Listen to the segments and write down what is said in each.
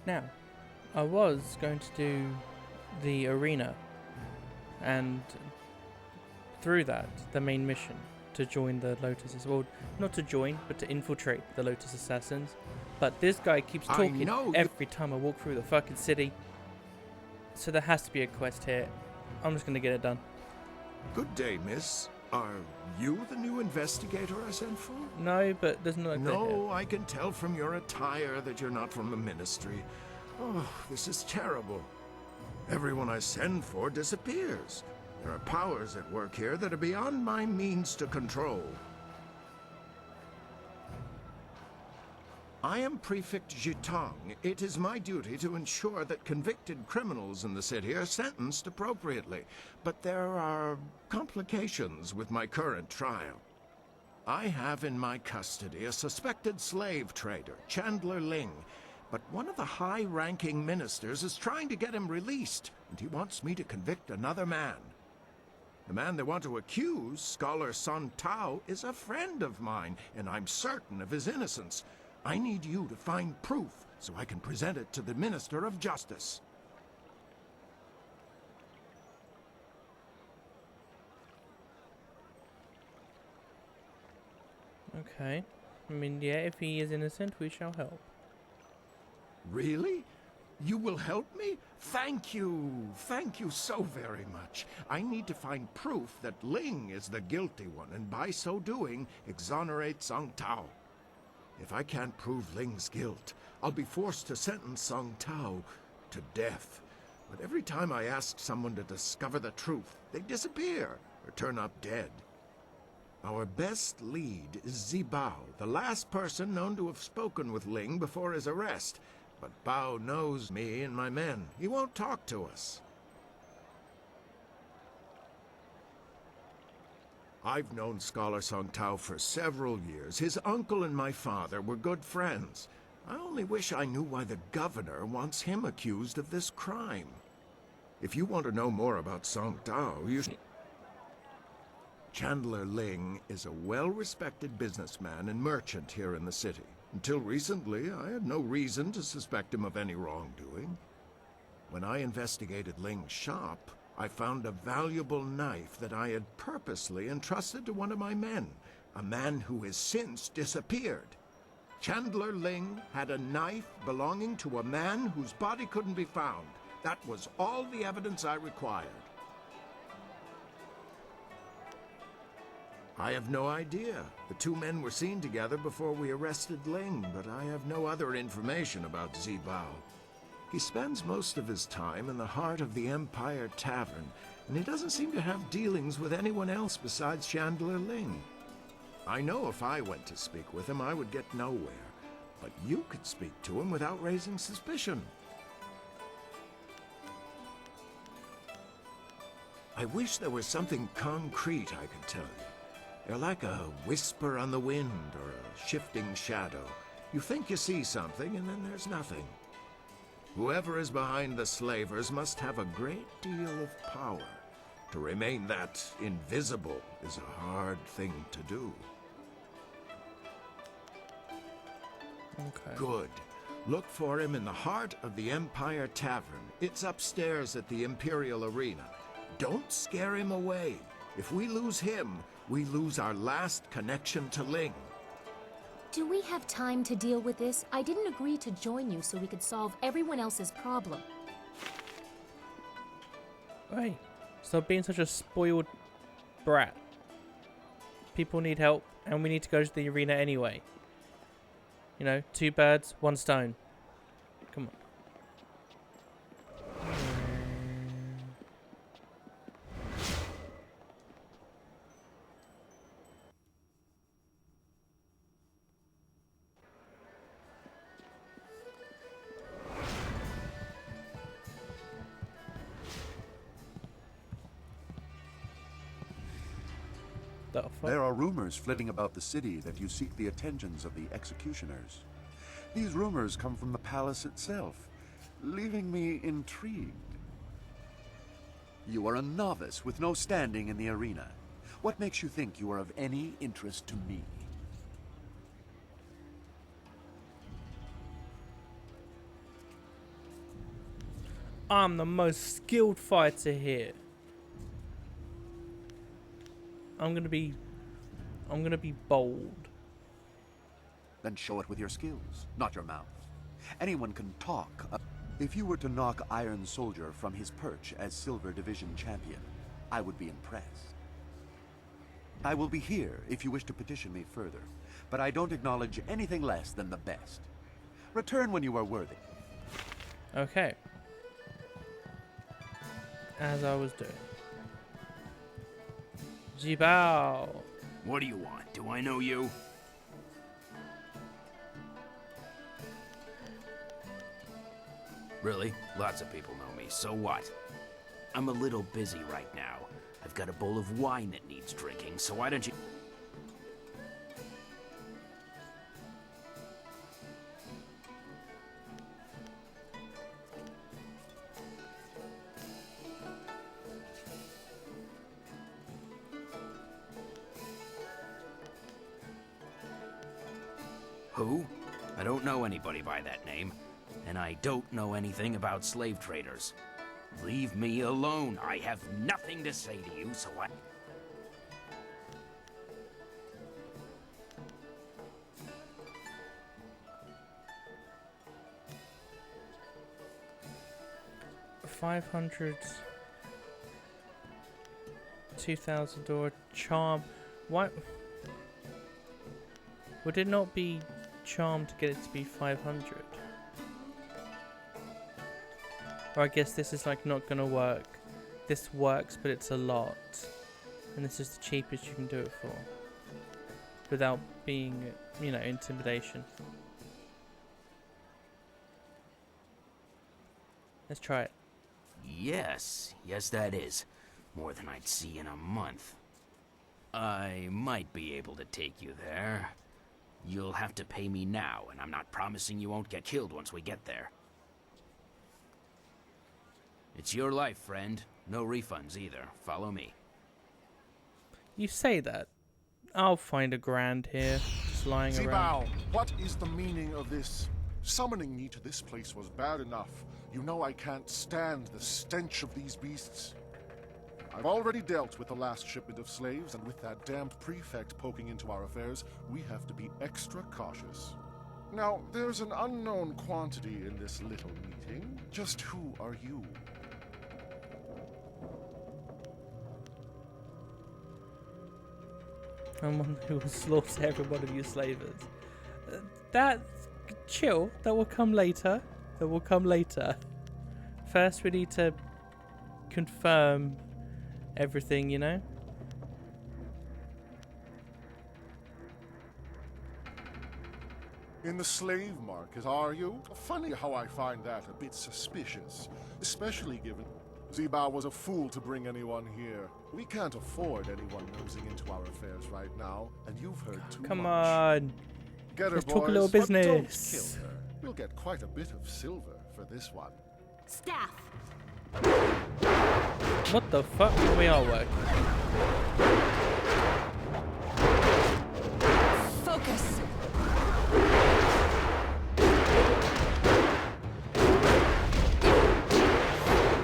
Now, I was going to do the arena, and through that, the main mission to join the Lotus. Well, not to join, but to infiltrate the Lotus Assassins. But this guy keeps talking every time I walk through the fucking city. So there has to be a quest here. I'm just gonna get it done. Good day, miss. Are you the new investigator I sent for? No, but there's no. No, I can tell from your attire that you're not from the Ministry. Oh, this is terrible. Everyone I send for disappears. There are powers at work here that are beyond my means to control. I am Prefect Jitong. It is my duty to ensure that convicted criminals in the city are sentenced appropriately. But there are complications with my current trial. I have in my custody a suspected slave trader, Chandler Ling. But one of the high-ranking ministers is trying to get him released, and he wants me to convict another man. The man they want to accuse, Scholar Sun Tao, is a friend of mine, and I'm certain of his innocence. I need you to find proof so I can present it to the Minister of Justice. Okay. I mean, yeah, if he is innocent, we shall help. Really? You will help me? Thank you. Thank you so very much. I need to find proof that Ling is the guilty one, and by so doing, exonerate Song Tao. If I can't prove Ling's guilt, I'll be forced to sentence Song Tao to death. But every time I ask someone to discover the truth, they disappear or turn up dead. Our best lead is Zibao, the last person known to have spoken with Ling before his arrest. But Bao knows me and my men. He won't talk to us. I've known Scholar Song Tao for several years. His uncle and my father were good friends. I only wish I knew why the governor wants him accused of this crime. If you want to know more about Song Tao, you should... Chandler Ling is a well-respected businessman and merchant here in the city. Until recently, I had no reason to suspect him of any wrongdoing. When I investigated Ling's shop, I found a valuable knife that I had purposely entrusted to one of my men, a man who has since disappeared. Chandler Ling had a knife belonging to a man whose body couldn't be found. That was all the evidence I required. I have no idea. The two men were seen together before we arrested Ling, but I have no other information about Zibao. He spends most of his time in the heart of the Empire Tavern, and he doesn't seem to have dealings with anyone else besides Chandler Ling. I know if I went to speak with him, I would get nowhere, but you could speak to him without raising suspicion. I wish there was something concrete I could tell you. They're like a whisper on the wind or a shifting shadow. You think you see something, and then there's nothing. Whoever is behind the slavers must have a great deal of power. To remain that invisible is a hard thing to do. Okay. Good. Look for him in the heart of the Empire Tavern. It's upstairs at the Imperial Arena. Don't scare him away. If we lose him, we lose our last connection to Ling. Do we have time to deal with this? I didn't agree to join you so we could solve everyone else's problem. Hey, stop being such a spoiled brat. People need help, and we need to go to the arena anyway. You know, two birds, one stone. Come on. There are rumors flitting about the city that you seek the attentions of the executioners. These rumors come from the palace itself, leaving me intrigued. You are a novice with no standing in the arena. What makes you think you are of any interest to me? I'm the most skilled fighter here. I'm gonna be bold. Then show it with your skills, not your mouth. Anyone can talk. If you were to knock Iron Soldier from his perch as Silver Division champion, I would be impressed. I will be here if you wish to petition me further, but I don't acknowledge anything less than the best. Return when you are worthy. Okay. As I was doing. Jibao. What do you want? Do I know you? Really? Lots of people know me, so what? I'm a little busy right now. I've got a bowl of wine that needs drinking, so why don't you... Who? I don't know anybody by that name, and I don't know anything about slave traders. Leave me alone. I have nothing to say to you, so I... $500, 2,000 or charm. Why would it not be charm to get it to be 500? Or I guess this is like not gonna work. This works, but it's a lot, and this is the cheapest you can do it for, without being, you know, intimidation. Let's try it. Yes, that is. More than I'd see in a month. I might be able to take you there. You'll have to pay me now, and I'm not promising you won't get killed once we get there. It's your life, friend. No refunds either. Follow me. You say that. I'll find $1,000 here, just lying around. Zibao, what is the meaning of this? Summoning me to this place was bad enough. You know I can't stand the stench of these beasts. I've already dealt with the last shipment of slaves, and with that damned prefect poking into our affairs, we have to be extra cautious. Now, there's an unknown quantity in this little meeting. Just who are you? I'm one who will slaughter every one of you slavers. Chill. That will come later. First, we need to confirm everything, you know? In the slave market, are you? Funny how I find that a bit suspicious, especially given Zibao was a fool to bring anyone here. We can't afford anyone nosing into our affairs right now, and you've heard too much. Come on. Get her, Let's boys, talk a little but don't business. kill her. You'll get quite a bit of silver for this one. Staff. What the fuck? We are working. Focus.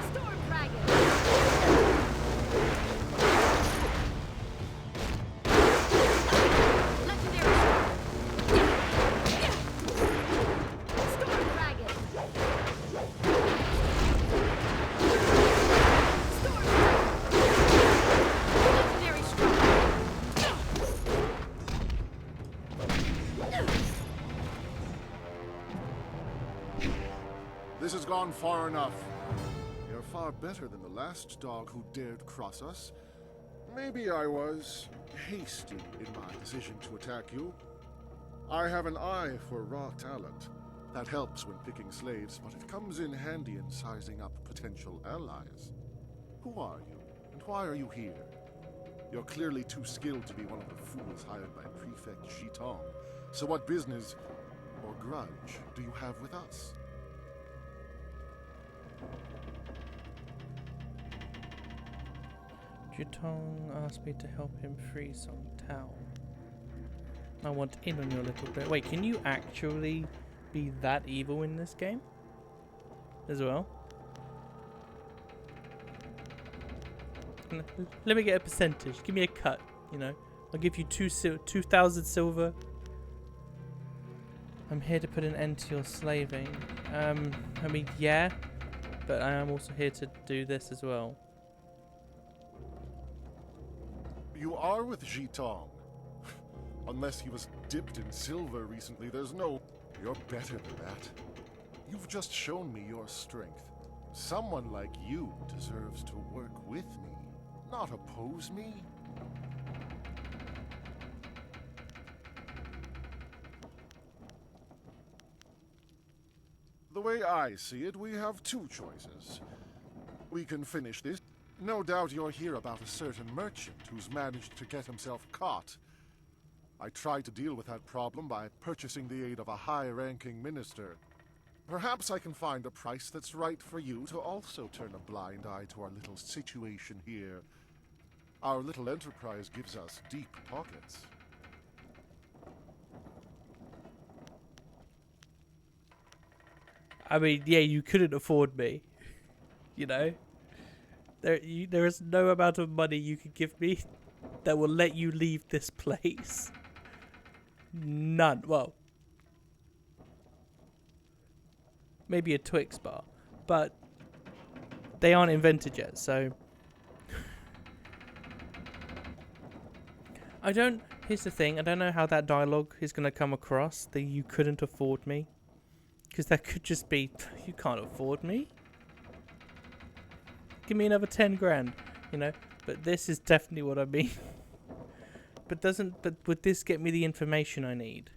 Storm Dragon. Legendary Storm Dragon. Storm Legendary This has gone far enough. You're far better than the last dog who dared cross us. Maybe I was hasty in my decision to attack you. I have an eye for raw talent. That helps when picking slaves, but it comes in handy in sizing up potential allies. Who are you, and why are you here? You're clearly too skilled to be one of the fools hired by Prefect Shitong. So what business, or grudge, do you have with us? Jutong asked me to help him free Song Tao. I want in on your little bit. Wait, can you actually be that evil in this game? As well? let me get a percentage. Give me a cut, you know. I'll give you 2,000 silver. I'm here to put an end to your slaving. I mean, yeah, but I am also here to do this as well. You are with Jitong. Unless he was dipped in silver recently, there's no... You're better than that. You've just shown me your strength. Someone like you deserves to work with me, not oppose me. The way I see it, we have two choices. We can finish this. No doubt you'll hear about a certain merchant who's managed to get himself caught. I tried to deal with that problem by purchasing the aid of a high-ranking minister. Perhaps I can find a price that's right for you to also turn a blind eye to our little situation here. Our little enterprise gives us deep pockets. I mean, yeah, you couldn't afford me, you know. There is no amount of money you could give me that will let you leave this place. None. Well, maybe a Twix bar, but they aren't invented yet, so I don't... Here's the thing, I don't know how that dialogue is going to come across, that you couldn't afford me. Because that could just be, you can't afford me. Give me another 10 grand, you know. But this is definitely what I mean. But would this get me the information I need?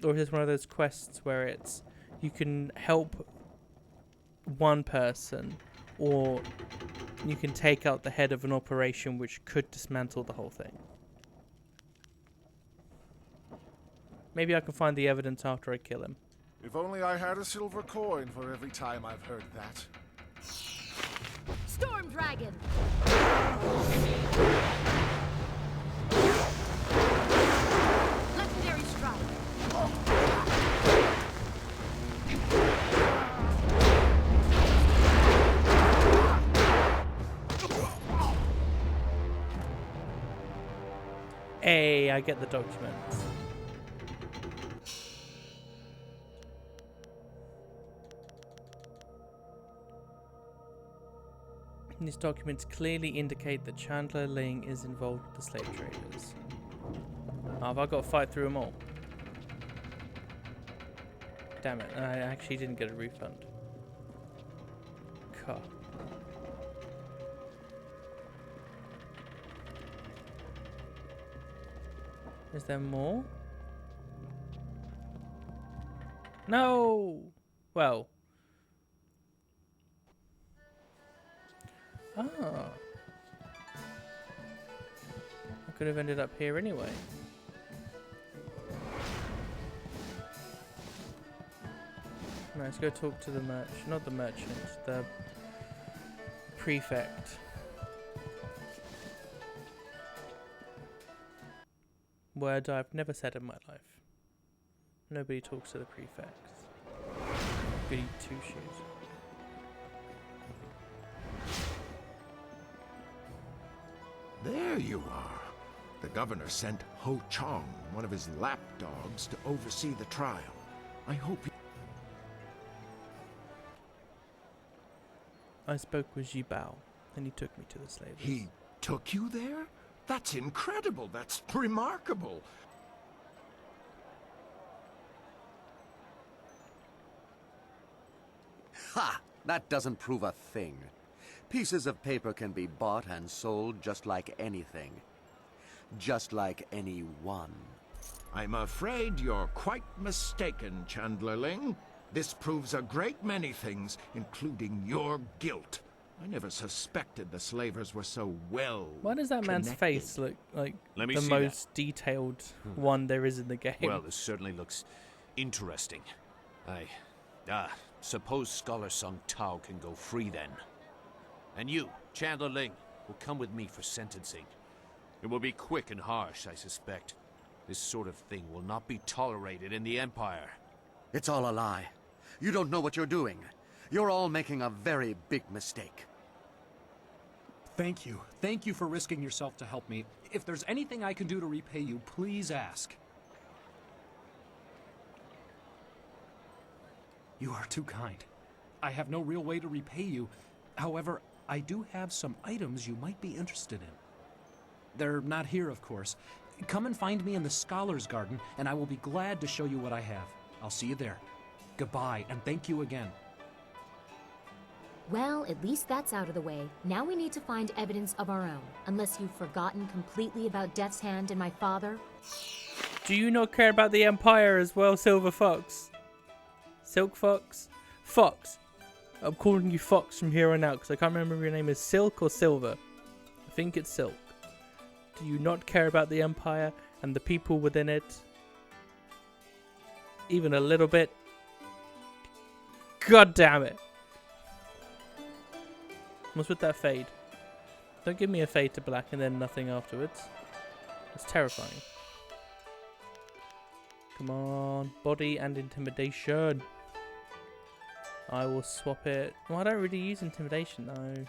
Or is this one of those quests where it's, you can help one person, or you can take out the head of an operation which could dismantle the whole thing? Maybe I can find the evidence after I kill him. If only I had a silver coin for every time I've heard that. Storm Dragon! Legendary Strike! Hey, I get the documents. These documents clearly indicate that Chandler Ling is involved with the slave traders. Oh, have I got to fight through them all? Damn it, I actually didn't get a refund. God. Is there more? No! Well. Ah. I could have ended up here anyway. No, let's go talk to the not the merchant, the prefect. Word I've never said in my life. Nobody talks to the prefects. Goody two-shoes. There you are. The governor sent Ho Chong, one of his lapdogs, to oversee the trial. I hope you... I spoke with Jibao, and he took me to the slavers. He took you there? That's incredible. That's remarkable. Ha! That doesn't prove a thing. Pieces of paper can be bought and sold just like anything. Just like anyone. I'm afraid you're quite mistaken, Chandler Ling. This proves a great many things, including your guilt. I never suspected the slavers were so well Why does that man's connected. face look like Let me the see most detailed one there is in the game? Well, this certainly looks interesting. Suppose Scholar Sung Tao can go free then. And you, Chandler Ling, will come with me for sentencing. It will be quick and harsh, I suspect. This sort of thing will not be tolerated in the Empire. It's all a lie. You don't know what you're doing. You're all making a very big mistake. Thank you. Thank you for risking yourself to help me. If there's anything I can do to repay you, please ask. You are too kind. I have no real way to repay you. However, I do have some items you might be interested in. They're not here, of course. Come and find me in the Scholar's Garden, and I will be glad to show you what I have. I'll see you there. Goodbye, and thank you again. Well, at least that's out of the way. Now we need to find evidence of our own. Unless you've forgotten completely about Death's Hand and my father. Do you not care about the Empire as well, Silver Fox? Silk Fox? Fox. I'm calling you Fox from here on out because I can't remember if your name is Silk or Silver. I think it's Silk. Do you not care about the Empire and the people within it? Even a little bit? God damn it. What's with that fade? Don't give me a fade to black and then nothing afterwards. It's terrifying. Come on. Body and intimidation. I will swap it. Well, I don't really use intimidation though.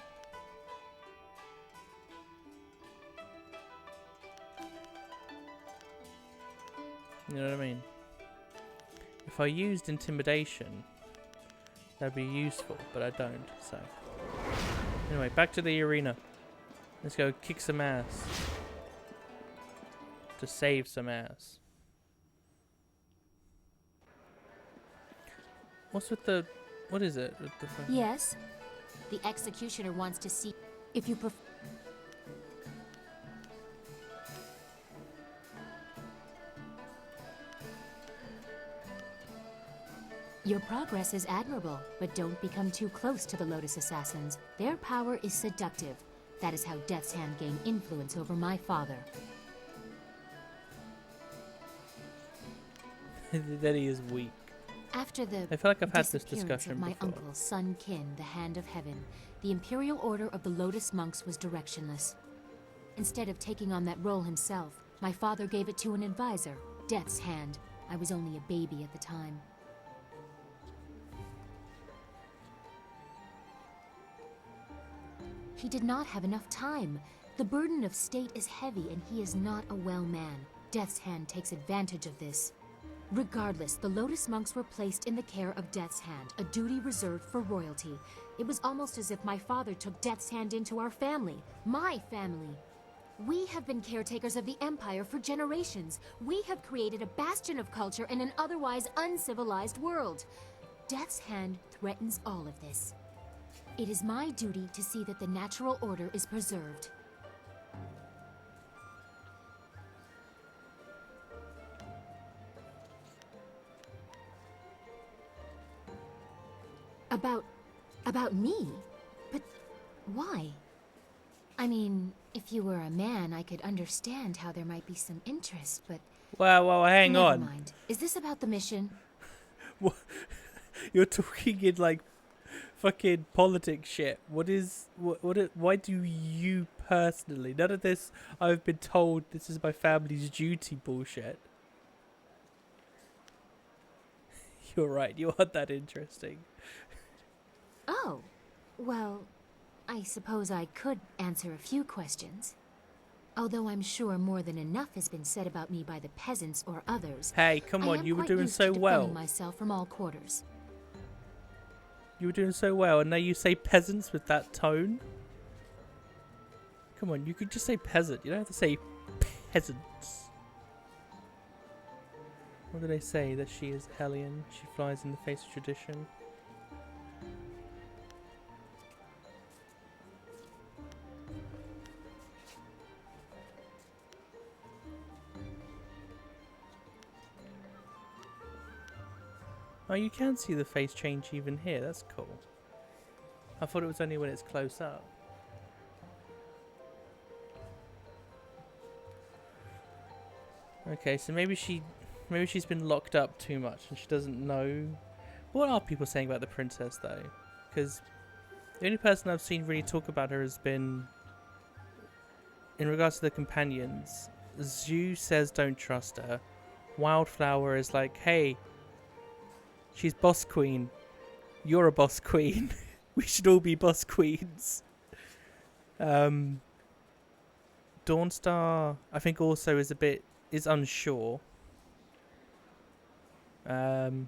You know what I mean? If I used intimidation, that'd be useful, but I don't, so. Anyway, back to the arena. Let's go kick some ass. To save some ass. What's with the... What is it? With the Yes. The executioner wants to see if you prefer. Your progress is admirable, but don't become too close to the Lotus Assassins. Their power is seductive. That is how Death's Hand gained influence over my father. That he is weak. After the I feel like I've had this disappearance discussion of my before. uncle, Sun Kin, the Hand of Heaven, the Imperial Order of the Lotus Monks was directionless. Instead of taking on that role himself, my father gave it to an advisor, Death's Hand. I was only a baby at the time. He did not have enough time. The burden of state is heavy and he is not a well man. Death's Hand takes advantage of this. Regardless, the Lotus Monks were placed in the care of Death's Hand, a duty reserved for royalty. It was almost as if my father took Death's Hand into our family, my family. We have been caretakers of the Empire for generations. We have created a bastion of culture in an otherwise uncivilized world. Death's Hand threatens all of this. It is my duty to see that the natural order is preserved. About me? But why? I mean, if you were a man, I could understand how there might be some interest, but... Well, hang never on. mind. Is this about the mission? What? You're talking in like fucking politics shit. Why do you personally? None of this I've been told this is my family's duty bullshit. You're right, you aren't that interesting. Oh, well, I suppose I could answer a few questions. Although I'm sure more than enough has been said about me by the peasants or others. Hey, come on, you were doing so well. Defending myself from all quarters. You were doing so well, and now you say peasants with that tone? Come on, you could just say peasant. You don't have to say peasants. What do they say? That she is Hellion. She flies in the face of tradition. Oh, you can see the face change even here. That's cool. I thought it was only when it's close up. Okay, so maybe she's been locked up too much and she doesn't know. What are people saying about the princess though? Because the only person I've seen really talk about her has been in regards to the companions. Zhu says don't trust her. Wildflower is like, hey, She's boss queen. You're a boss queen. We should all be boss queens. Dawnstar, I think, also is unsure. Henpecked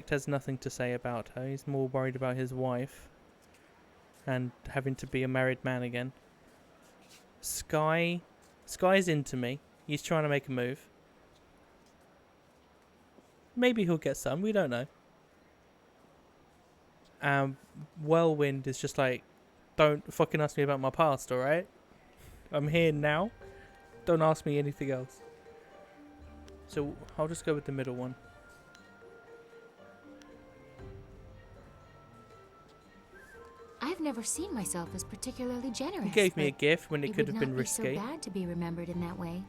has nothing to say about her. He's more worried about his wife and having to be a married man again. Sky's into me. He's trying to make a move. Maybe he'll get some. We don't know. Whirlwind is just like, don't fucking ask me about my past, alright? I'm here now. Don't ask me anything else. So I'll just go with the middle one. I've never seen myself as particularly generous. You gave me a but gift when it could have been It risky. would not be so bad to be remembered in that way.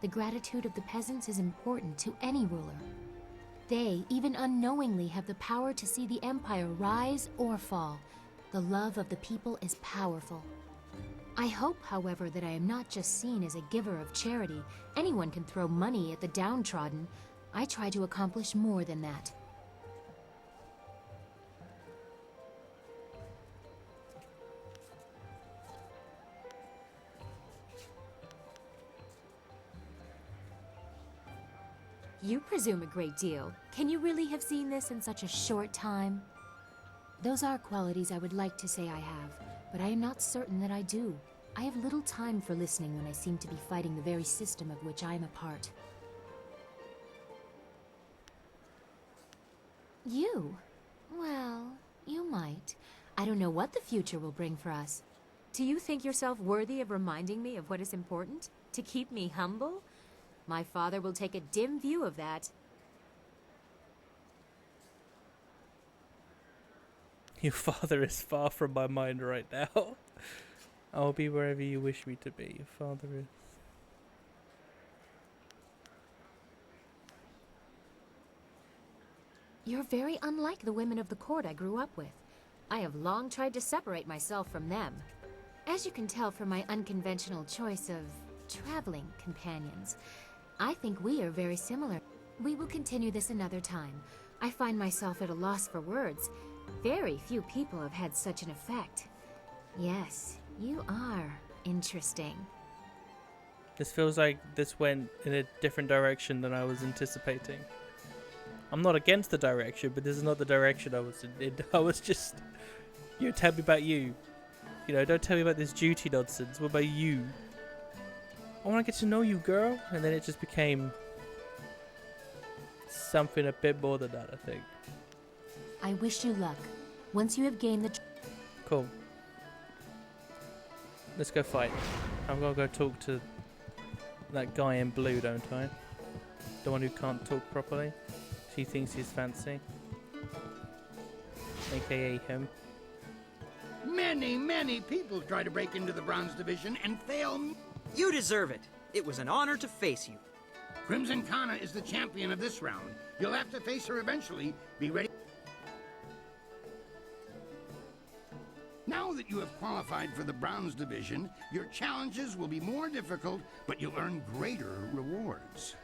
The gratitude of the peasants is important to any ruler. They, even unknowingly, have the power to see the empire rise or fall. The love of the people is powerful. I hope, however, that I am not just seen as a giver of charity. Anyone can throw money at the downtrodden. I try to accomplish more than that. You presume a great deal. Can you really have seen this in such a short time? Those are qualities I would like to say I have, but I am not certain that I do. I have little time for listening when I seem to be fighting the very system of which I am a part. You? Well, you might. I don't know what the future will bring for us. Do you think yourself worthy of reminding me of what is important? To keep me humble? My father will take a dim view of that. Your father is far from my mind right now. I'll be wherever you wish me to be. Your father is... You're very unlike the women of the court I grew up with. I have long tried to separate myself from them. As you can tell from my unconventional choice of traveling companions, I think we are very similar. We will continue this another time. I find myself at a loss for words. Very few people have had such an effect. Yes, you are interesting. This feels like this went in a different direction than I was anticipating. I'm not against the direction, but this is not the direction I was in. I was just... tell me about you. Don't tell me about this duty nonsense. What about you? I want to get to know you, girl. And then it just became something a bit more than that, I think. I wish you luck. Once you have gained the... Cool. Let's go fight. I'm going to go talk to that guy in blue, don't I? The one who can't talk properly. She thinks he's fancy. AKA him. Many people try to break into the Bronze Division and fail. You deserve it. It was an honor to face you. Crimson Kana is the champion of this round. You'll have to face her eventually. Be ready. Now that you have qualified for the Bronze Division, your challenges will be more difficult, but you'll earn greater rewards.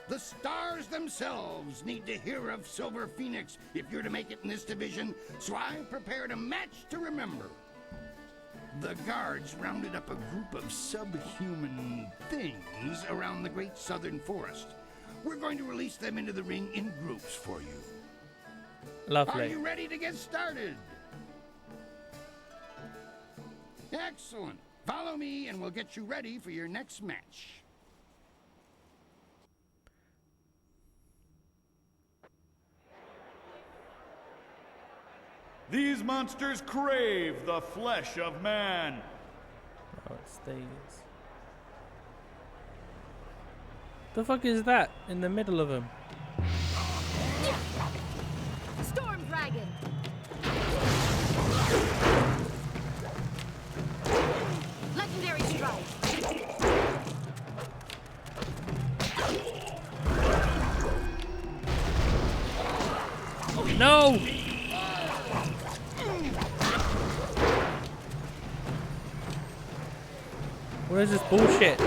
The stars themselves need to hear of Silver Phoenix if you're to make it in this division, so I've prepared a match to remember. The guards rounded up a group of subhuman things around the Great Southern Forest. We're going to release them into the ring in groups for you. Lovely. Are you ready to get started? Excellent. Follow me and we'll get you ready for your next match. These monsters crave the flesh of man. Oh, it's these. The fuck is that in the middle of them? Storm Dragon! Legendary Strike! No! What is this bullshit?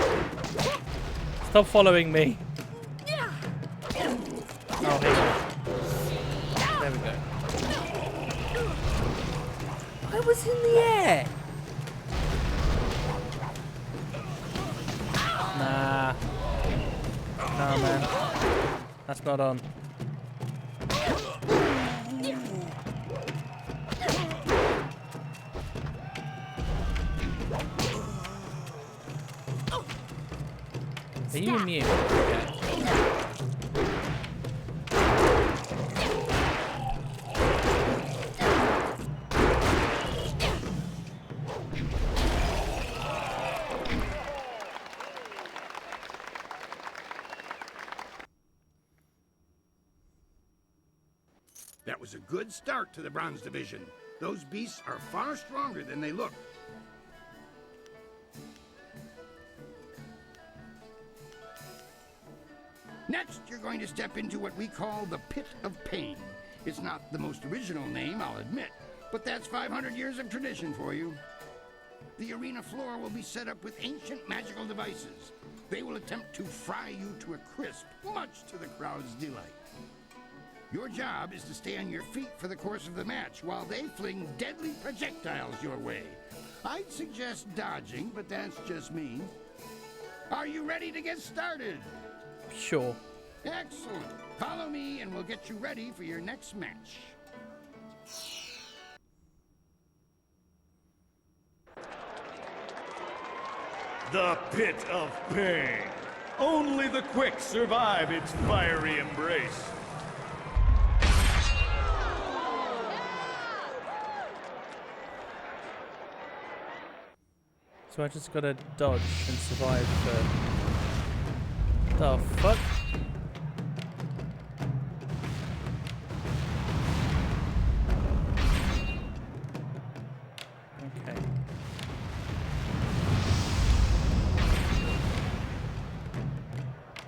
Stop following me. Oh, hang on. There we go. I was in the air. Nah. Nah, man. That's not on. Are you immune? Okay. That was a good start to the Bronze Division. Those beasts are far stronger than they look. Next, you're going to step into what we call the Pit of Pain. It's not the most original name, I'll admit, but that's 500 years of tradition for you. The arena floor will be set up with ancient magical devices. They will attempt to fry you to a crisp, much to the crowd's delight. Your job is to stay on your feet for the course of the match while they fling deadly projectiles your way. I'd suggest dodging, but that's just me. Are you ready to get started? Sure. Excellent. Follow me and we'll get you ready for your next match. The Pit of Pain. Only the quick survive its fiery embrace. So I just gotta dodge and survive the fuck? Okay.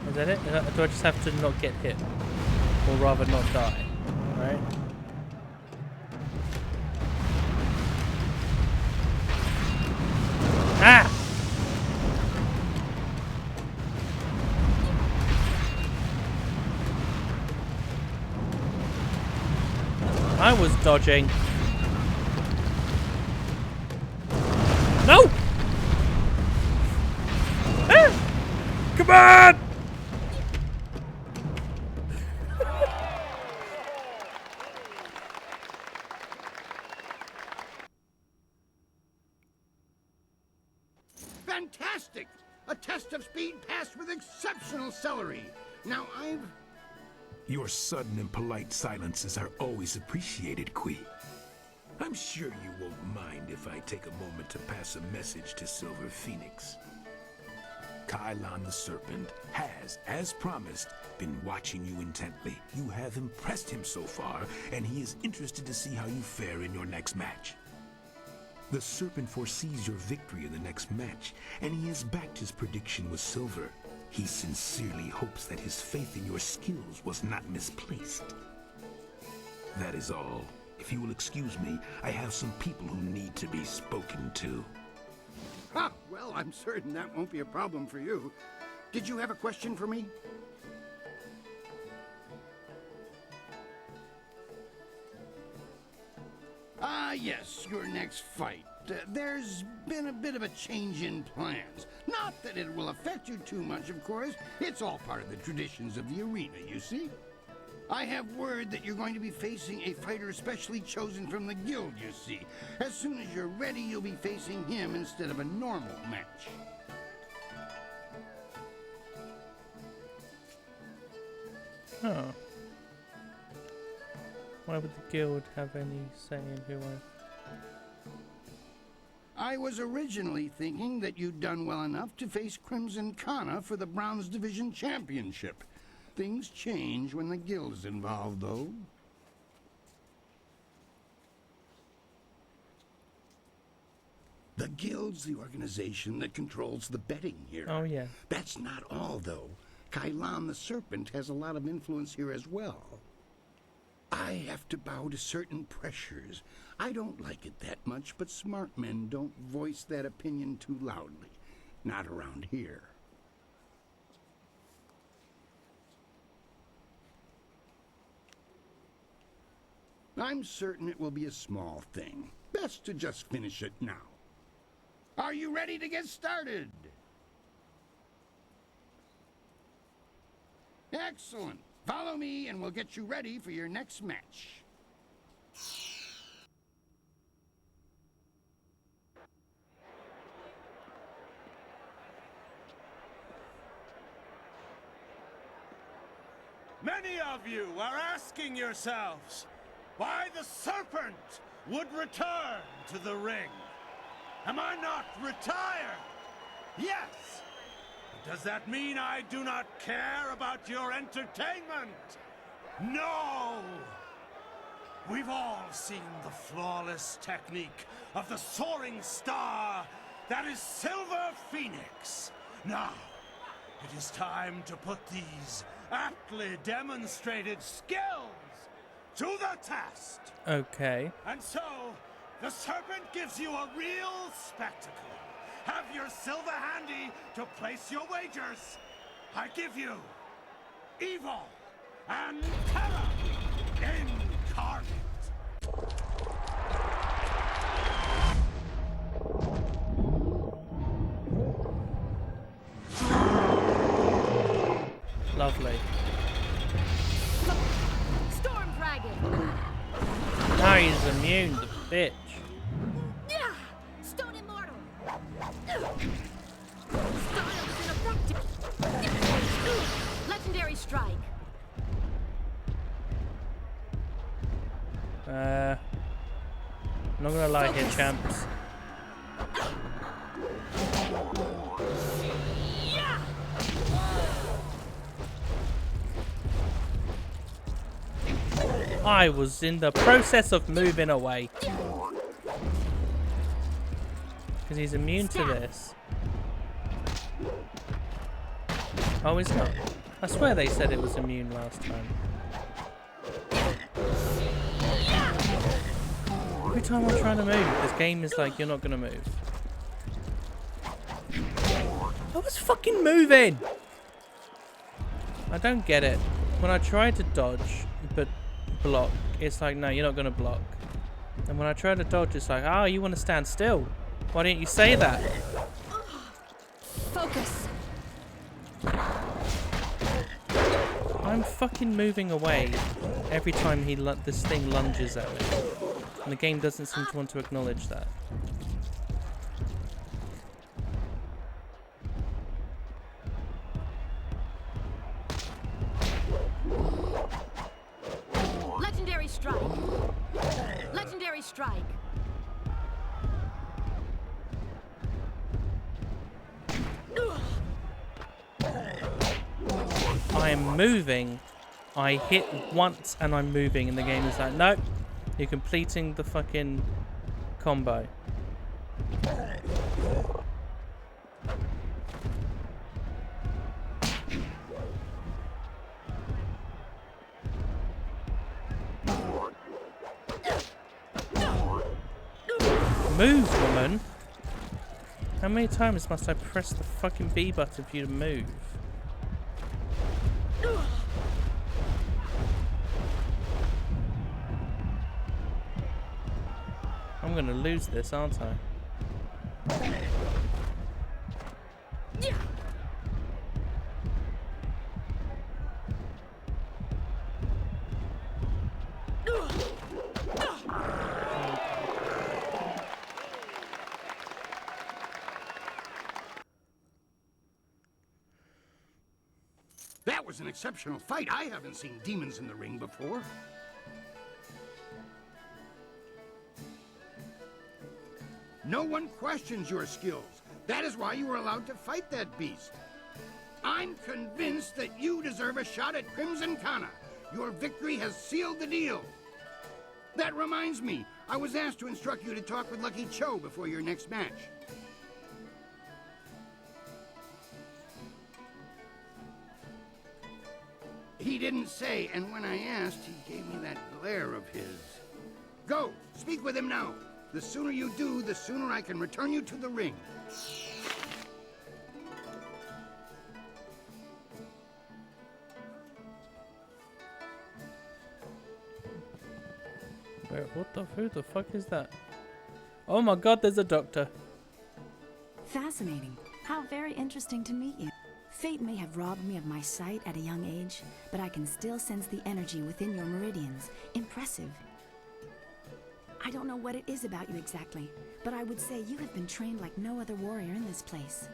Is that it? Do I just have to not get hit? Or rather not die? Right? Ah! I was dodging. No! Ah! Come on! Fantastic! A test of speed passed with exceptional celery. Now Your sudden and polite silences are always appreciated, Kui. I'm sure you won't mind if I take a moment to pass a message to Silver Phoenix. Kylon the Serpent has, as promised, been watching you intently. You have impressed him so far, and he is interested to see how you fare in your next match. The Serpent foresees your victory in the next match, and he has backed his prediction with Silver. He sincerely hopes that his faith in your skills was not misplaced. That is all. If you will excuse me, I have some people who need to be spoken to. Ah, well, I'm certain that won't be a problem for you. Did you have a question for me? Yes, your next fight. There's been a bit of a change in plans. Not that it will affect you too much, of course. It's all part of the traditions of the arena, you see. I have word that you're going to be facing a fighter specially chosen from the guild, you see. As soon as you're ready, you'll be facing him instead of a normal match. Huh. Why would the guild have any say in who I was originally thinking that you'd done well enough to face Crimson Kana for the Bronze Division Championship. Things change when the guild is involved, though. The guild's the organization that controls the betting here. Oh, yeah. That's not all, though. Kylon the Serpent has a lot of influence here as well. I have to bow to certain pressures. I don't like it that much, but smart men don't voice that opinion too loudly. Not around here. I'm certain it will be a small thing. Best to just finish it now. Are you ready to get started? Excellent. Follow me and we'll get you ready for your next match. Many of you are asking yourselves why the serpent would return to the ring. Am I not retired? Yes. But does that mean I do not care about your entertainment? No! We've all seen the flawless technique of the soaring star that is Silver Phoenix. Now, it is time to put these aptly demonstrated skills to the test. Okay. And so, the serpent gives you a real spectacle. Have your silver handy to place your wagers. I give you evil and terror incarnate. Lovely. Storm Dragon! Now he's immune, the bitch. Stone Immortal! Style is ineffective! Legendary Strike! Not gonna lie here, champs. I was in the process of moving away. Because he's immune to this. Oh, he's not. I swear they said it was immune last time. Every time I'm trying to move, this game is like, you're not gonna move. I was fucking moving! I don't get it. When I try to dodge, but block, it's like, no, you're not gonna block. And when I try to dodge, it's like, oh, you want to stand still. Why didn't you say that? Focus! I'm fucking moving away every time this thing lunges at me. And the game doesn't seem to want to acknowledge that. Legendary Strike! Legendary Strike! I am moving. I hit once and I'm moving, and the game is like, nope, you're completing the fucking combo. Move, woman. How many times must I press the fucking B button for you to move? I'm gonna lose this, aren't I? That was an exceptional fight. I haven't seen demons in the ring before. No one questions your skills. That is why you were allowed to fight that beast. I'm convinced that you deserve a shot at Crimson Kana. Your victory has sealed the deal. That reminds me, I was asked to instruct you to talk with Lucky Cho before your next match. He didn't say, and when I asked, he gave me that glare of his. Go, speak with him now. The sooner you do, the sooner I can return you to the ring. Wait, who the fuck is that? Oh my god, there's a doctor. Fascinating. How very interesting to meet you. Fate may have robbed me of my sight at a young age, but I can still sense the energy within your meridians. Impressive. I don't know what it is about you exactly, but I would say you have been trained like no other warrior in this place.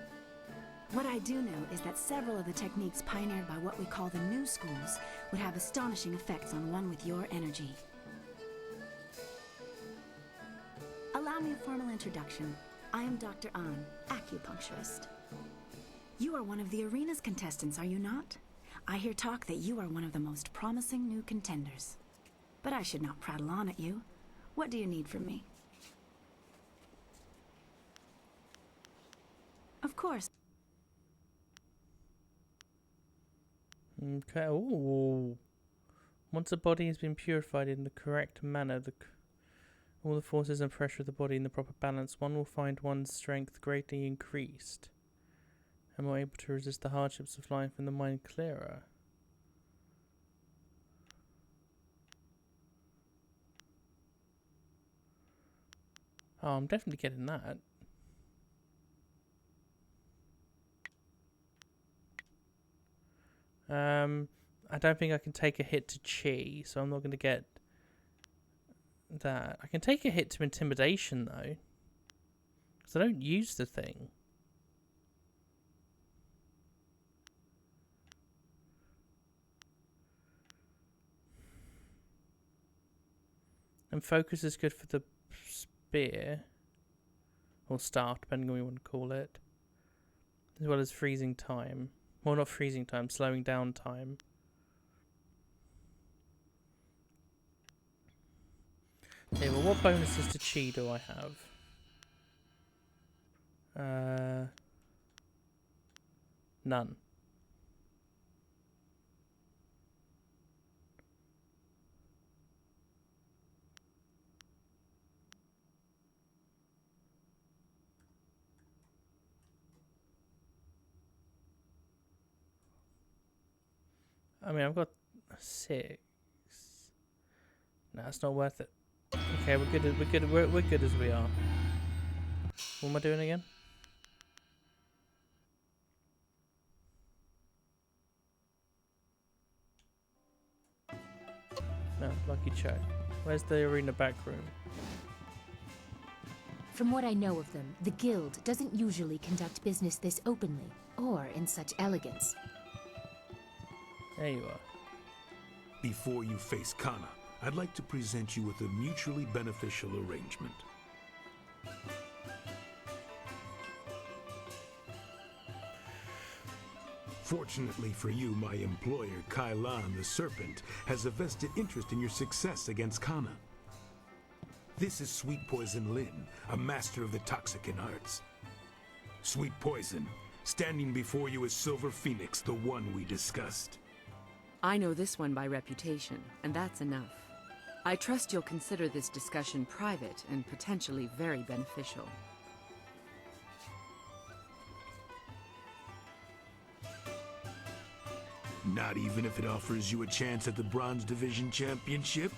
What I do know is that several of the techniques pioneered by what we call the new schools would have astonishing effects on one with your energy. Allow me a formal introduction. I am Dr. An, acupuncturist. You are one of the arena's contestants, are you not? I hear talk that you are one of the most promising new contenders. But I should not prattle on at you. What do you need from me? Of course. Okay. Ooh. Once a body has been purified in the correct manner, all the forces and pressure of the body in the proper balance, one will find one's strength greatly increased, and more able to resist the hardships of life and the mind clearer. Oh, I'm definitely getting that. I don't think I can take a hit to chi, so I'm not going to get that. I can take a hit to intimidation, though, because I don't use the thing. And focus is good for the spear, or staff, depending on what you want to call it, as well as freezing time. Well, not freezing time, slowing down time. Okay, well, what bonuses to chi do I have? None. I mean, I've got 6. No, it's not worth it. Okay, we're good as we are. What am I doing again? No, Lucky Cho. Where's the arena back room? From what I know of them, the guild doesn't usually conduct business this openly, or in such elegance. There you are. Before you face Kana, I'd like to present you with a mutually beneficial arrangement. Fortunately for you, my employer, Kailan the Serpent, has a vested interest in your success against Kana. This is Sweet Poison Lin, a master of the Toxicant arts. Sweet Poison, standing before you is Silver Phoenix, the one we discussed. I know this one by reputation, and that's enough. I trust you'll consider this discussion private and potentially very beneficial. Not even if it offers you a chance at the Bronze Division Championship?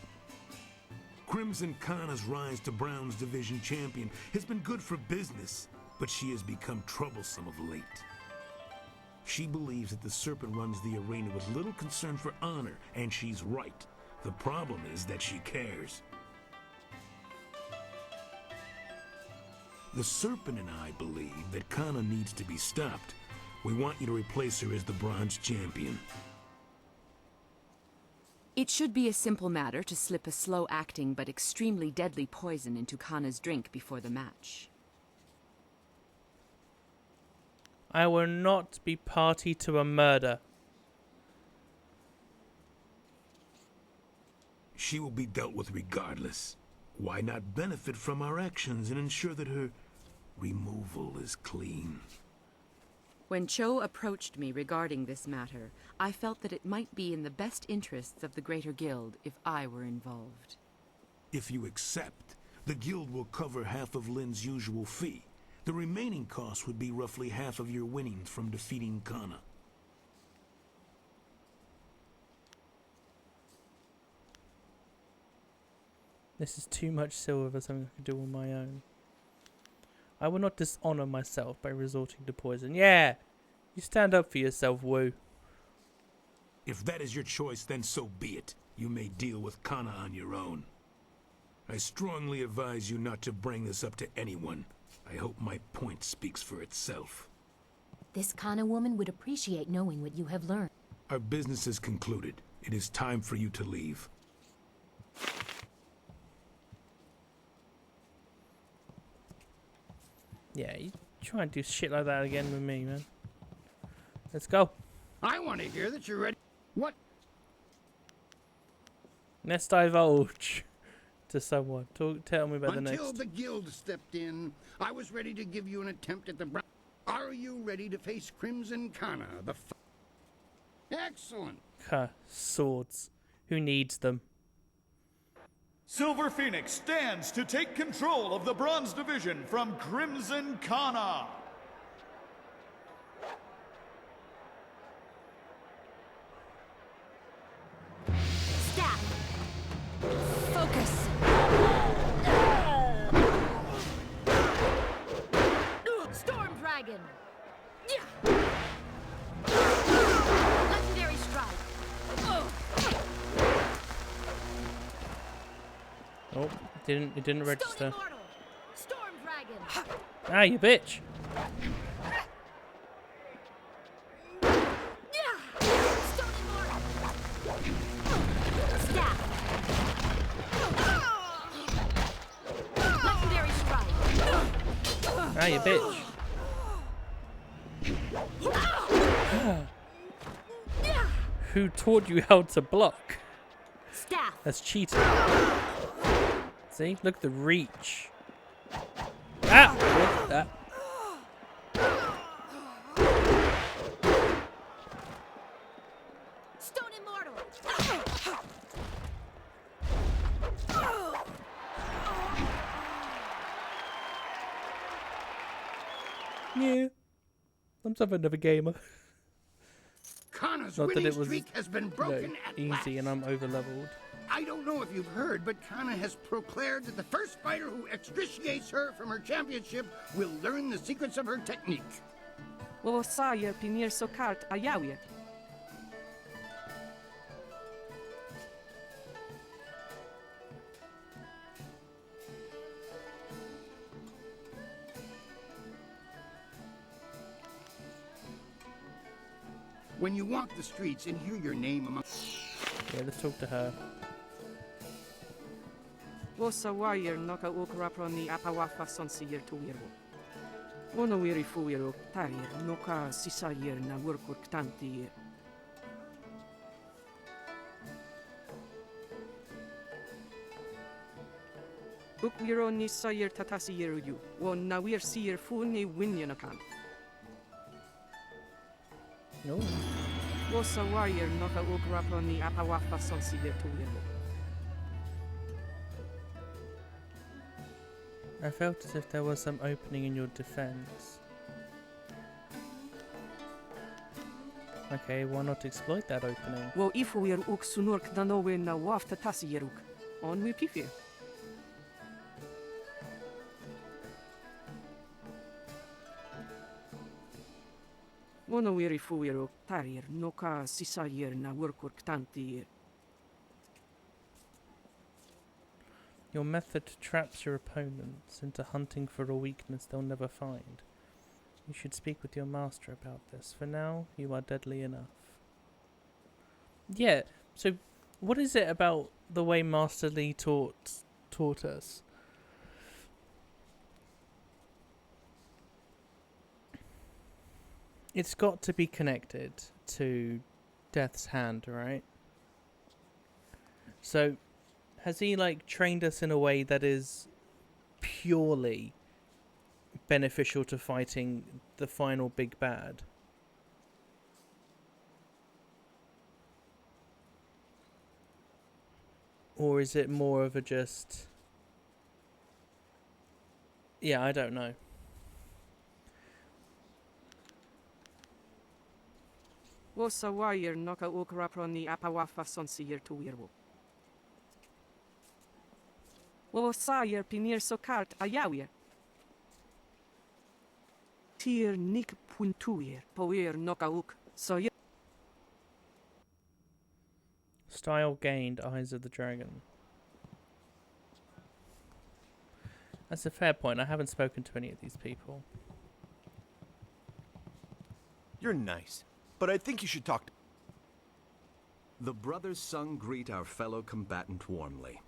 Crimson Kana's rise to Bronze Division Champion has been good for business, but she has become troublesome of late. She believes that the Serpent runs the arena with little concern for honor, and she's right. The problem is that she cares. The Serpent and I believe that Kana needs to be stopped. We want you to replace her as the Bronze Champion. It should be a simple matter to slip a slow-acting but extremely deadly poison into Kana's drink before the match. I will not be party to a murder. She will be dealt with regardless. Why not benefit from our actions and ensure that her removal is clean? When Cho approached me regarding this matter, I felt that it might be in the best interests of the Greater Guild if I were involved. If you accept, the Guild will cover half of Lin's usual fee. The remaining cost would be roughly half of your winnings from defeating Kana. This is too much silver for something I can do on my own. I will not dishonor myself by resorting to poison. Yeah! You stand up for yourself, Wu. If that is your choice, then so be it. You may deal with Kana on your own. I strongly advise you not to bring this up to anyone. I hope my point speaks for itself. This Kana woman would appreciate knowing what you have learned. Our business is concluded. It is time for you to leave. Yeah, you try and do shit like that again with me, man. Let's go. I want to hear that you're ready. What? Let's divulge to someone. Tell me about the next. Until the guild stepped in, I was ready to give you an attempt at the brown. Are you ready to face Crimson Kana, the Excellent. Swords. Who needs them? Silver Phoenix stands to take control of the Bronze Division from Crimson Kana. Staff! Focus! Storm Dragon! Legendary Strike! Oh, it didn't register. Storm Dragon! Ah, you bitch! Legendary Strike! Ah, you bitch! Who taught you how to block? Staff! That's cheating. See? Look at the reach. Ah! Look at that. Stone Immortal! Yeah. I'm something of a gamer. Kana's Not that winning it was streak has been broken at easy last. and I'm over leveled. I don't know if you've heard, but Kana has proclaimed that the first fighter who extriciates her from her championship will learn the secrets of her technique. Saya pinir sokart ayawie. When you walk the streets and hear your name among... Yeah, let's talk to her. Wosa wire noka ukraproni apawafa sonsiyer tuwiro. Ono wiri fuwiro tarir noka sisayer na workur ktanti. Ukwiro ni sayer tatasiyer yu. Won na wir siyer fu ni winyanakan. No. Wosa wire noka ukraproni apawafa sonsiyer tuwiro. I felt as if there was some opening in your defense. Okay, why not exploit that opening? Wo ifuir uk sunurk danowe na wafta tasieruk. On we pifir. Wono wiri fuir tarir noka sisayer na workur ktanti. Your method traps your opponents into hunting for a weakness they'll never find. You should speak with your master about this. For now, you are deadly enough. Yeah, so what is it about the way Master Lee taught us? It's got to be connected to Death's Hand, right? So has he like trained us in a way that is purely beneficial to fighting the final big bad? Or is it more of a just... Yeah, I don't know. Wosa wire noka ukraproni apawafa sonsiyer tuwiro. Wosayer pinir sokart ayawir. Tir nik puntuir, poir nokauk, soyer. Style gained, Eyes of the Dragon. That's a fair point. I haven't spoken to any of these people. You're nice, but I think you should talk to... The brothers Sung greet our fellow combatant warmly.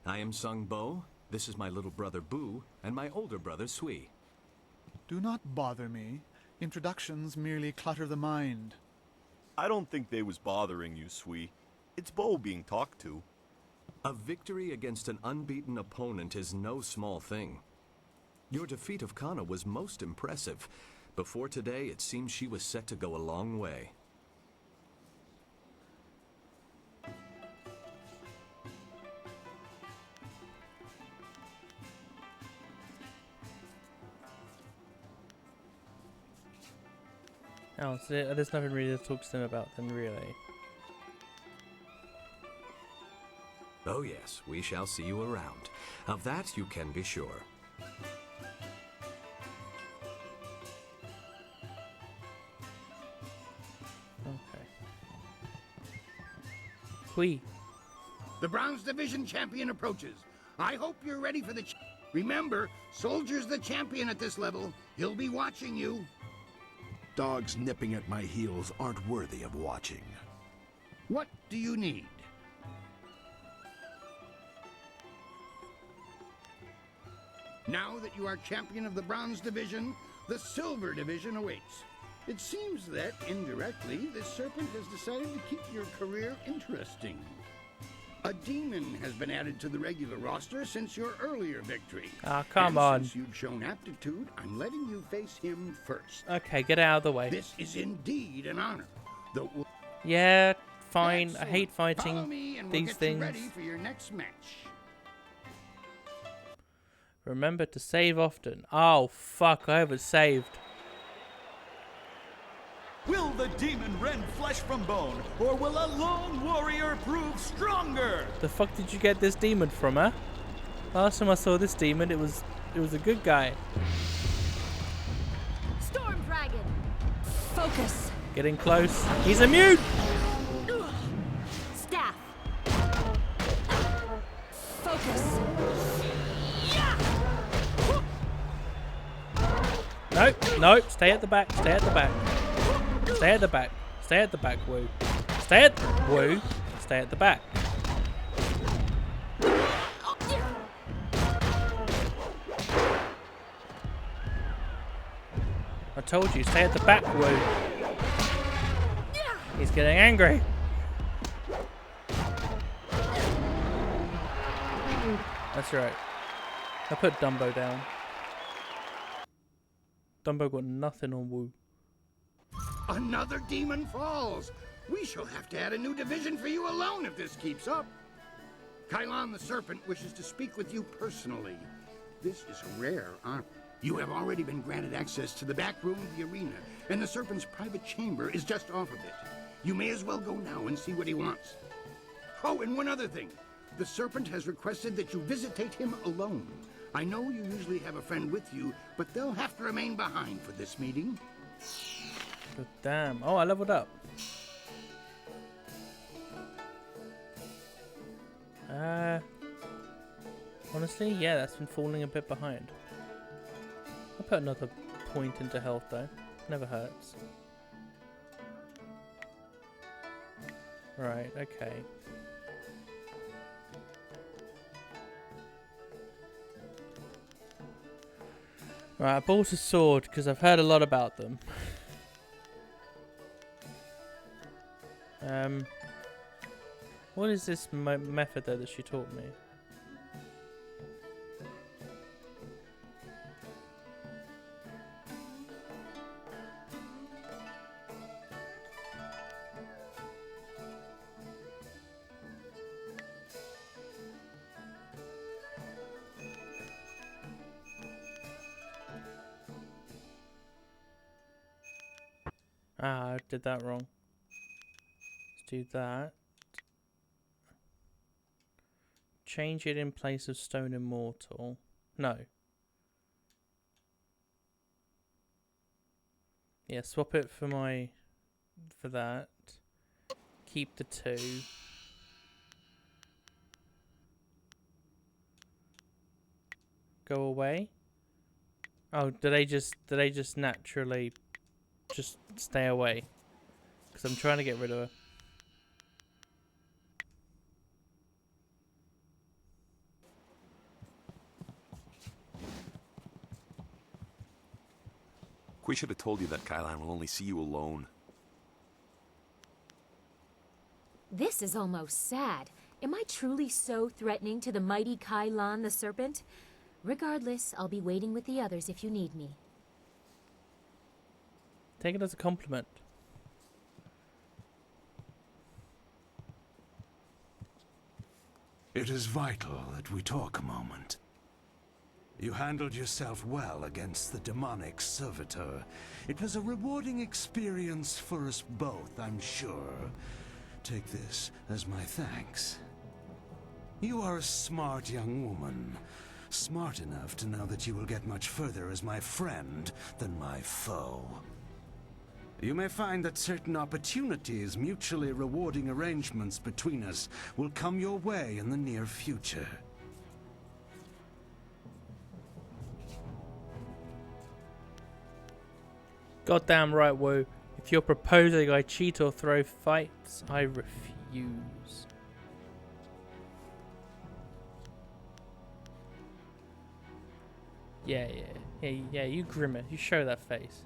I am Sung Bo, this is my little brother Bu, and my older brother Sui. Do not bother me. Introductions merely clutter the mind. I don't think they was bothering you, Sui. It's Bo being talked to. A victory against an unbeaten opponent is no small thing. Your defeat of Kana was most impressive. Before today, it seems she was set to go a long way. Oh, so there's nothing really to talk to them about then, really. Oh yes, we shall see you around. Of that you can be sure. Okay. Hui. The Bronze Division champion approaches. I hope you're ready for the... Remember, Soldier's the champion at this level. He'll be watching you. Dogs nipping at my heels aren't worthy of watching. What do you need? Now that you are champion of the Bronze Division, the Silver Division awaits. It seems that, indirectly, the Serpent has decided to keep your career interesting. A demon has been added to the regular roster since your earlier victory. Ah, come on. Since you've shown aptitude, I'm letting you face him first. Okay, get out of the way. This is indeed an honor. Yeah, fine. Excellent. I hate Follow fighting me and these we'll get things. you ready for your next match. Remember to save often. Oh, fuck, I haven't saved. Will the demon rend flesh from bone, or will a lone warrior prove stronger? The fuck did you get this demon from, huh? Last time I saw this demon, it was a good guy. Storm Dragon! Focus! Getting close. He's immune! Staff! Focus! Nope, nope, stay at the back, stay at the back. Stay at the back, stay at the back, Woo. Stay at Woo, stay at the back. I told you, stay at the back, Woo. He's getting angry. That's right. I put Dumbo down. Dumbo got nothing on Woo. Another demon falls. We shall have to add a new division for you alone if this keeps up. Kylon the Serpent wishes to speak with you personally. This is a rare honor. You have already been granted access to the back room of the arena, and the Serpent's private chamber is just off of it. You may as well go now and see what he wants. Oh, and one other thing. The Serpent has requested that you visitate him alone. I know you usually have a friend with you, but they'll have to remain behind for this meeting. But damn. Oh, I leveled up. Honestly, yeah, that's been falling a bit behind. I'll put another point into health though. Never hurts. Right, okay. Right, I bought a sword because I've heard a lot about them. What is this method though that she taught me? Ah, I did that wrong. Let's do that. change it in place of Stone Immortal. No. Yeah, swap it for that. Keep the 2. Go away. Oh, do they just naturally just stay away? Because I'm trying to get rid of her. We should have told you that Kailan will only see you alone. This is almost sad. Am I truly so threatening to the mighty Kailan the Serpent? Regardless, I'll be waiting with the others if you need me. Take it as a compliment. It is vital that we talk a moment. You handled yourself well against the demonic servitor. It was a rewarding experience for us both, I'm sure. Take this as my thanks. You are a smart young woman. Smart enough to know that you will get much further as my friend than my foe. You may find that certain opportunities, mutually rewarding arrangements between us, will come your way in the near future. Goddamn right, Wu. If you're proposing I cheat or throw fights, I refuse. Yeah, you grimace. You show that face.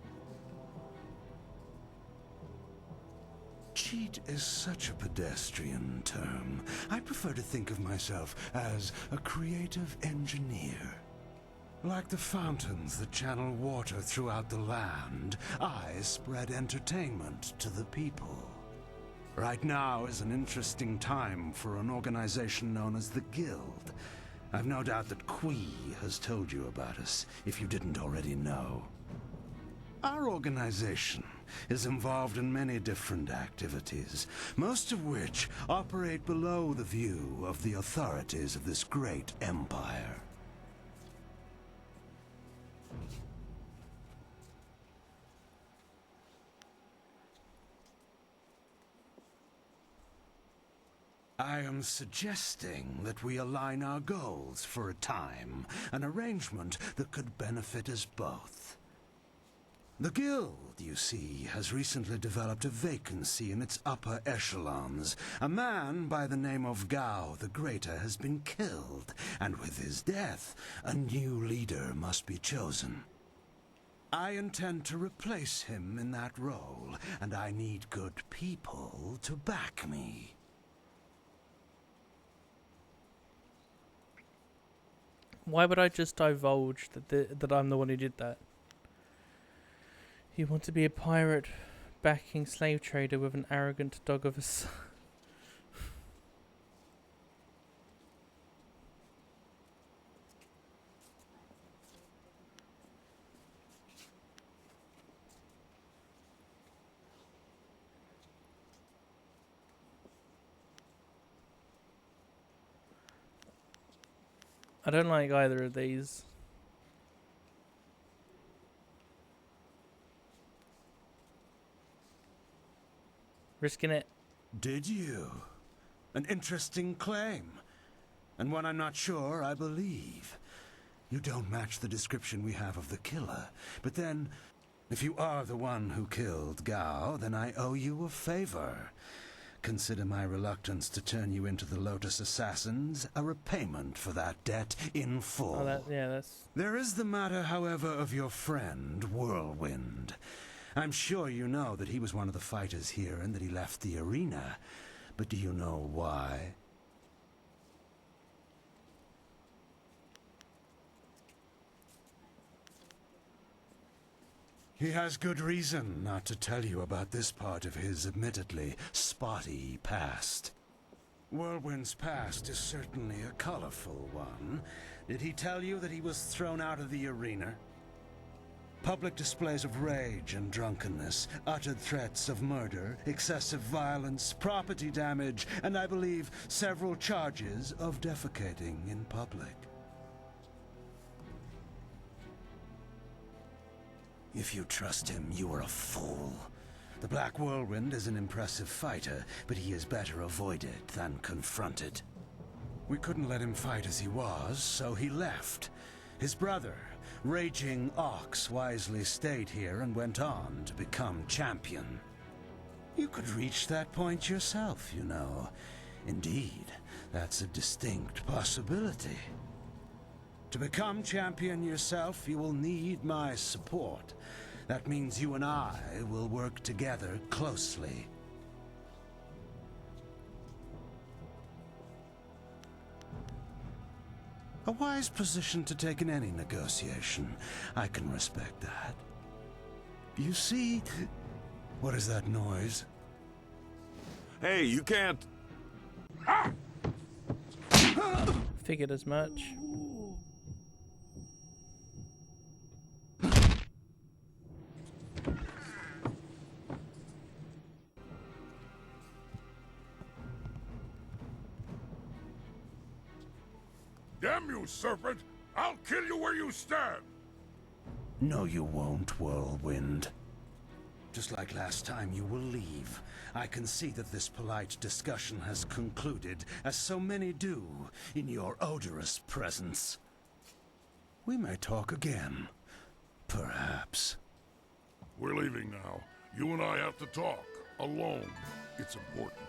Cheat is such a pedestrian term. I prefer to think of myself as a creative engineer. Like the fountains that channel water throughout the land, I spread entertainment to the people. Right now is an interesting time for an organization known as the Guild. I've no doubt that Kui has told you about us, if you didn't already know. Our organization is involved in many different activities, most of which operate below the view of the authorities of this great empire. I am suggesting that we align our goals for a time, an arrangement that could benefit us both. The Guild, you see, has recently developed a vacancy in its upper echelons. A man by the name of Gao the Greater has been killed, and with his death, a new leader must be chosen. I intend to replace him in that role, and I need good people to back me. Why would I just divulge that I'm the one who did that? You want to be a pirate backing slave trader with an arrogant dog of a son? I don't like either of these. Risking it. Did you? An interesting claim. And one I'm not sure I believe. You don't match the description we have of the killer. But then, if you are the one who killed Gao, then I owe you a favor. Consider my reluctance to turn you into the Lotus Assassins a repayment for that debt in full. Oh, that's... There is the matter, however, of your friend, Whirlwind. I'm sure you know that he was one of the fighters here and that he left the arena. But do you know why? He has good reason not to tell you about this part of his admittedly spotty past. Whirlwind's past is certainly a colorful one. Did he tell you that he was thrown out of the arena? Public displays of rage and drunkenness, uttered threats of murder, excessive violence, property damage, and I believe several charges of defecating in public. If you trust him, you are a fool. The Black Whirlwind is an impressive fighter, but he is better avoided than confronted. We couldn't let him fight as he was, so he left. His brother, Raging Ox, wisely stayed here and went on to become champion. You could reach that point yourself, you know. Indeed, that's a distinct possibility. To become champion yourself, you will need my support. That means you and I will work together closely. A wise position to take in any negotiation. I can respect that. You see... What is that noise? Hey, you can't... Figured as much. Damn you, serpent! I'll kill you where you stand! No, you won't, Whirlwind. Just like last time, you will leave. I can see that this polite discussion has concluded, as so many do, in your odorous presence. We may talk again. Perhaps. We're leaving now. You and I have to talk. Alone. It's important.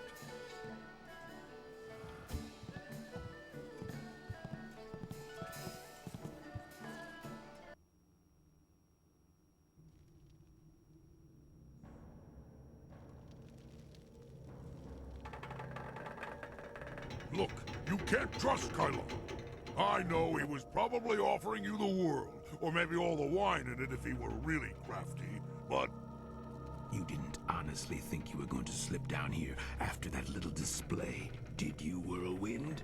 Look, you can't trust Kylo. I know he was probably offering you the world, or maybe all the wine in it if he were really crafty, but... You didn't honestly think you were going to slip down here after that little display, did you, Whirlwind?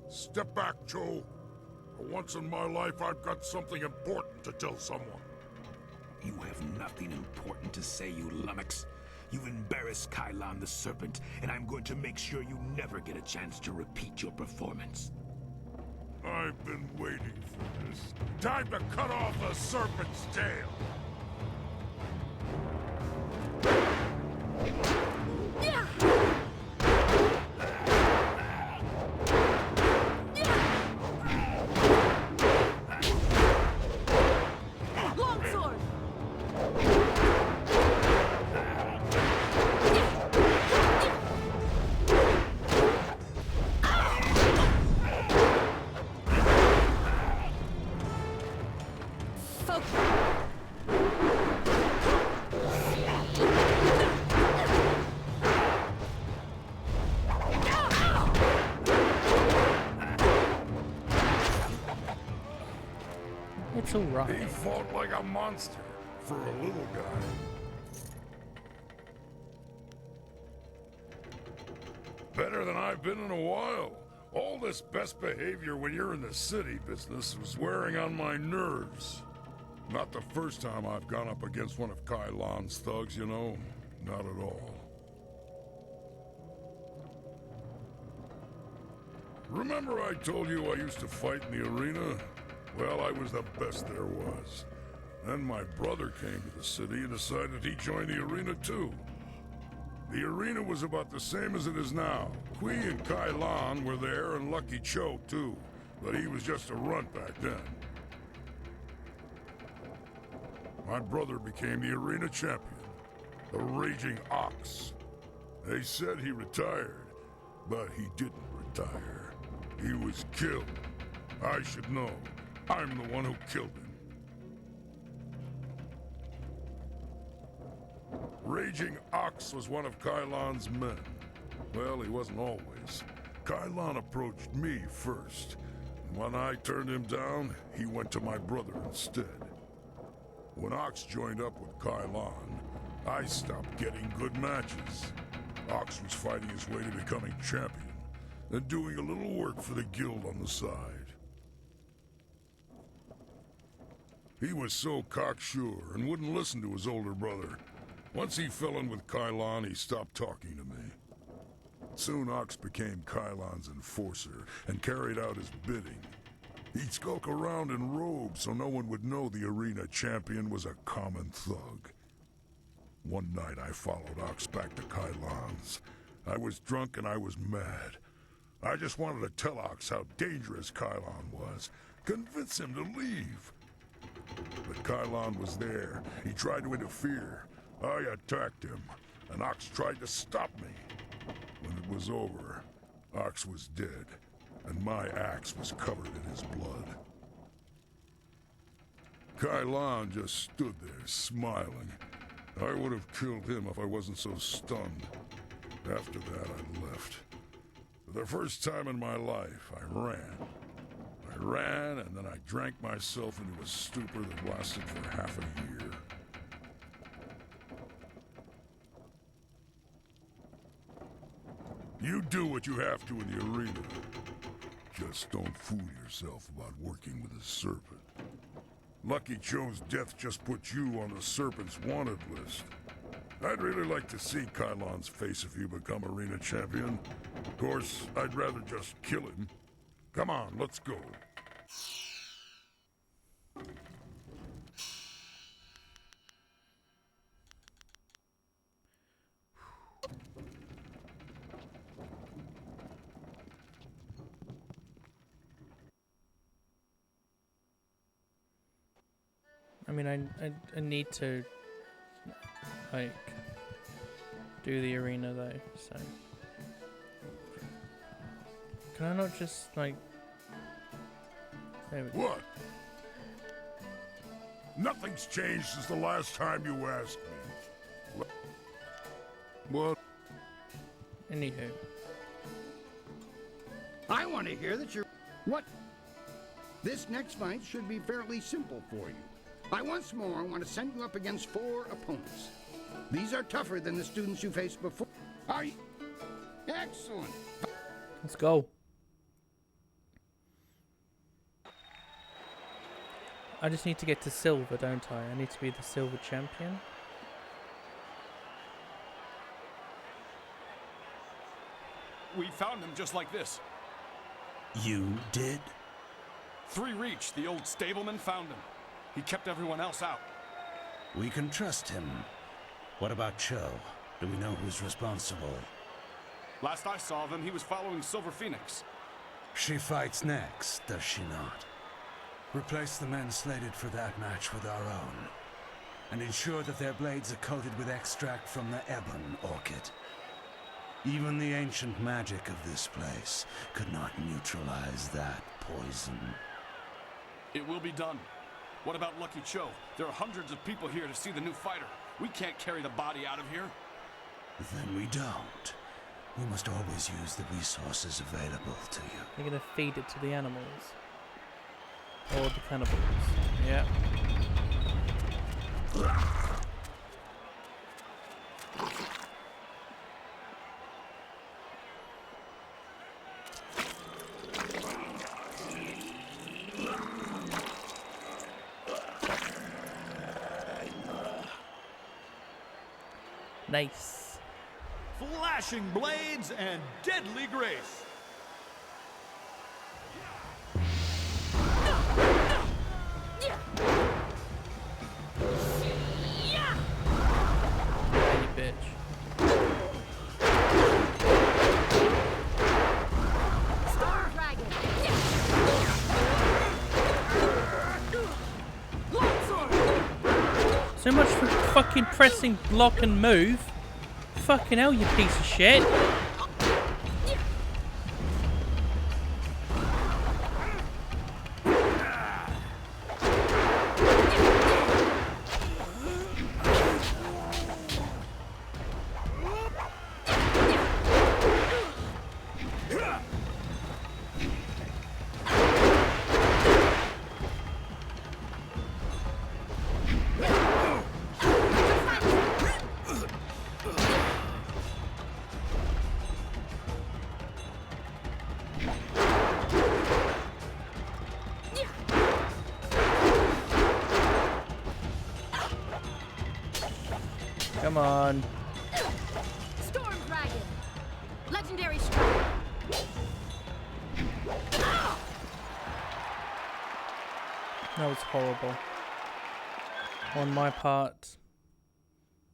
Step back, Joe. For once in my life, I've got something important to tell someone. You have nothing important to say, you lummox. You've embarrassed Kylon the Serpent, and I'm going to make sure you never get a chance to repeat your performance. I've been waiting for this. Time to cut off the serpent's tail! It's all right. He fought like a monster for a little guy. Better than I've been in a while. All this best behavior when you're in the city business was wearing on my nerves. Not the first time I've gone up against one of Kylon's thugs, you know. Not at all. Remember I told you I used to fight in the arena? Well, I was the best there was. Then my brother came to the city and decided he'd join the arena too. The arena was about the same as it is now. Kui and Kylon were there and Lucky Cho too, but he was just a runt back then. My brother became the arena champion, the Raging Ox. They said he retired, but he didn't retire. He was killed. I should know. I'm the one who killed him. Raging Ox was one of Kylon's men. Well, he wasn't always. Kylon approached me first. When I turned him down, he went to my brother instead. When Ox joined up with Kylon, I stopped getting good matches. Ox was fighting his way to becoming champion, and doing a little work for the guild on the side. He was so cocksure and wouldn't listen to his older brother. Once he fell in with Kylon, he stopped talking to me. Soon Ox became Kylon's enforcer and carried out his bidding. He'd skulk around in robes so no one would know the arena champion was a common thug. One night I followed Ox back to Kylon's. I was drunk and I was mad. I just wanted to tell Ox how dangerous Kylon was, convince him to leave. But Kylon was there. He tried to interfere. I attacked him, and Ox tried to stop me. When it was over, Ox was dead, and my axe was covered in his blood. Kylon just stood there, smiling. I would have killed him if I wasn't so stunned. After that, I left. For the first time in my life, I ran. I ran, and then I drank myself into a stupor that lasted for half a year. You do what you have to in the arena. Just don't fool yourself about working with a serpent. Lucky Cho's death just put you on the Serpent's wanted list. I'd really like to see Kylon's face if you become arena champion. Of course, I'd rather just kill him. Come on, let's go. I mean, I need to, like, do the arena though, so. Can I not just, like... There we go. What? Nothing's changed since the last time you asked me. What? Anywho. I want to hear that you're... What? This next fight should be fairly simple for you. I once more want to send you up against 4 opponents. These are tougher than the students you faced before. Are you... Excellent. Let's go. I just need to get to silver, don't I? I need to be the silver champion. We found him just like this. You did? 3 Reach, the old stableman, found him. He kept everyone else out. We can trust him. What about Cho? Do we know who's responsible? Last I saw of him, he was following Silver Phoenix. She fights next, does she not? Replace the men slated for that match with our own, and ensure that their blades are coated with extract from the Ebon Orchid. Even the ancient magic of this place could not neutralize that poison. It will be done. What about Lucky Cho? There are hundreds of people here to see the new fighter. We can't carry the body out of here. Then we don't. We must always use the resources available to you. You're gonna feed it to the animals. Or the cannibals. Yeah. Nice. Flashing blades and deadly grace. You bitch. Star Dragon! So much for fucking pressing block and move. Fucking hell, you piece of shit. Come on. Storm Dragon! Legendary Strike! That was horrible. On my part,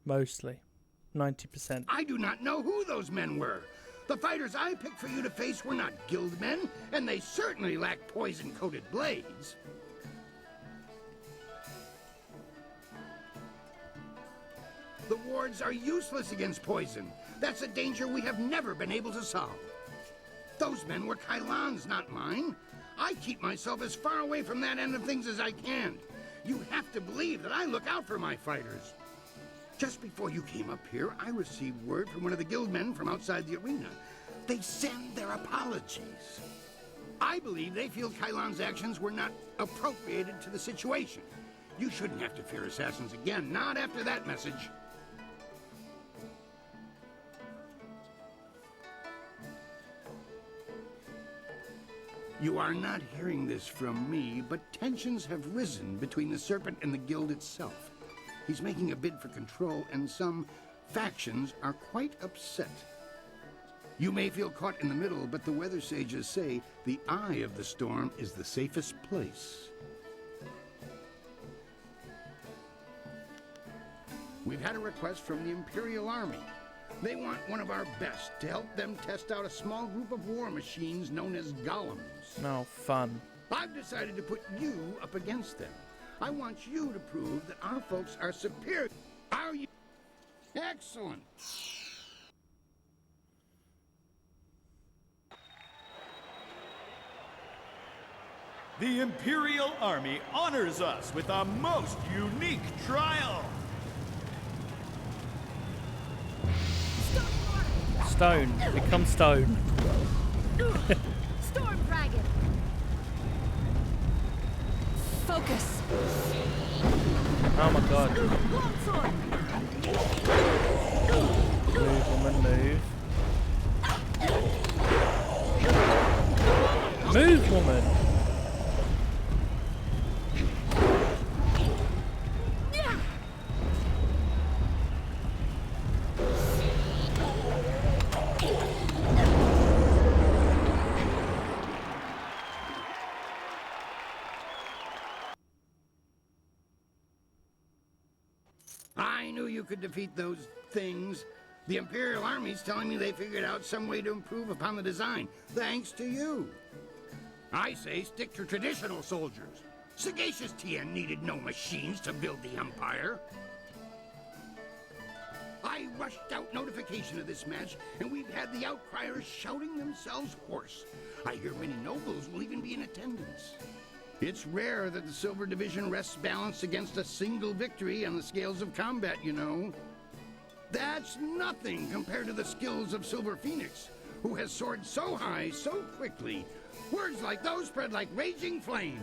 mostly. 90%. I do not know who those men were. The fighters I picked for you to face were not guild men, and they certainly lacked poison-coated blades. The wards are useless against poison. That's a danger we have never been able to solve. Those men were Kylon's, not mine. I keep myself as far away from that end of things as I can. You have to believe that I look out for my fighters. Just before you came up here, I received word from one of the guildmen from outside the arena. They send their apologies. I believe they feel Kylon's actions were not appropriated to the situation. You shouldn't have to fear assassins again, not after that message. You are not hearing this from me, but tensions have risen between the Serpent and the Guild itself. He's making a bid for control, and some factions are quite upset. You may feel caught in the middle, but the weather sages say the eye of the storm is the safest place. We've had a request from the Imperial Army. They want one of our best to help them test out a small group of war machines known as golems. Oh, fun. I've decided to put you up against them. I want you to prove that our folks are superior. Are you? Excellent. The Imperial Army honors us with a most unique trial. Stone. Become stone. Storm Dragon! Focus! Oh my god. Longsword! Move, woman, move. Move, woman! I knew you could defeat those things. The Imperial Army's telling me they figured out some way to improve upon the design, thanks to you. I say stick to traditional soldiers. Sagacious Tien needed no machines to build the Empire. I rushed out notification of this match, and we've had the outcriers shouting themselves hoarse. I hear many nobles will even be in attendance. It's rare that the Silver Division rests balanced against a single victory on the scales of combat, you know. That's nothing compared to the skills of Silver Phoenix, who has soared so high so quickly. Words like those spread like raging flames.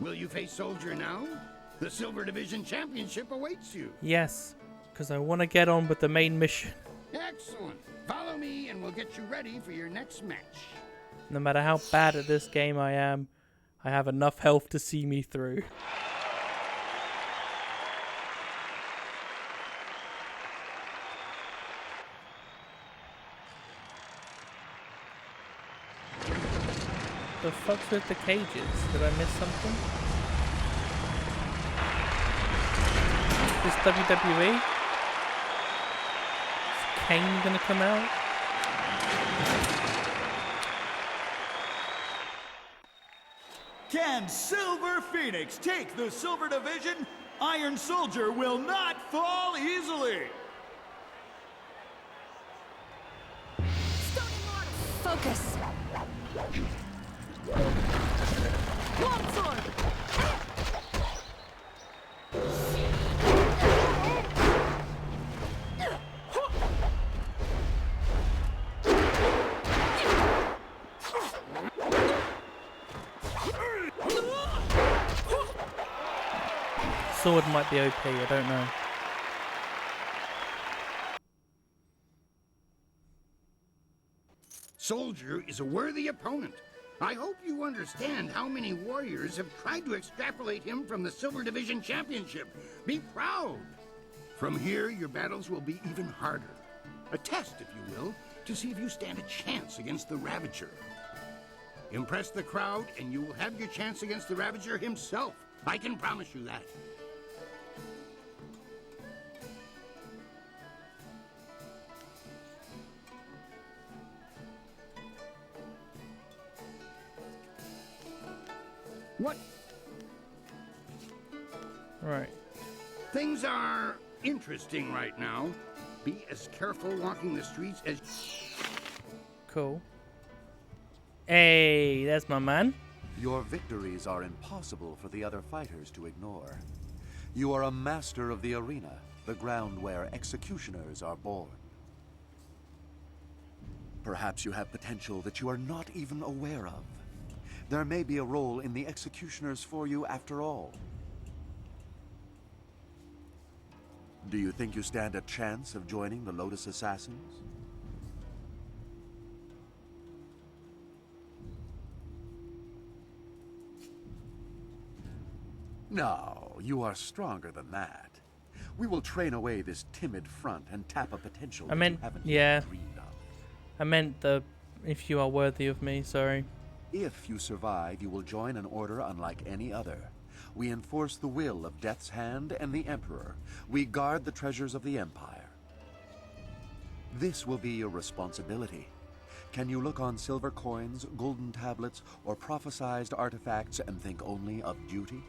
Will you face Soldier now? The Silver Division Championship awaits you. Yes, because I want to get on with the main mission. Excellent. Follow me and we'll get you ready for your next match. No matter how bad at this game I am, I have enough health to see me through. The fuck's with the cages? Did I miss something? Is this WWE? Is Kane gonna come out? Can Silver Phoenix take the Silver Division? Iron Soldier will not fall easily. Focus! Longsword! Sword might be OP, I don't know. Soldier is a worthy opponent. I hope you understand how many warriors have tried to extrapolate him from the Silver Division Championship. Be proud. From here, your battles will be even harder. A test, if you will, to see if you stand a chance against the Ravager. Impress the crowd, and you will have your chance against the Ravager himself. I can promise you that. What? Right. Things are interesting right now. Be as careful walking the streets as... Cool. Hey, that's my man. Your victories are impossible for the other fighters to ignore. You are a master of the arena, the ground where executioners are born. Perhaps you have potential that you are not even aware of. There may be a role in the executioners for you after all. Do you think you stand a chance of joining the Lotus Assassins? No, you are stronger than that. We will train away this timid front and tap a potential that you haven't even dreamed of. I meant if you are worthy of me, sorry. If you survive, you will join an order unlike any other. We enforce the will of Death's Hand and the Emperor. We guard the treasures of the Empire. This will be your responsibility. Can you look on silver coins, golden tablets, or prophesized artifacts and think only of duty?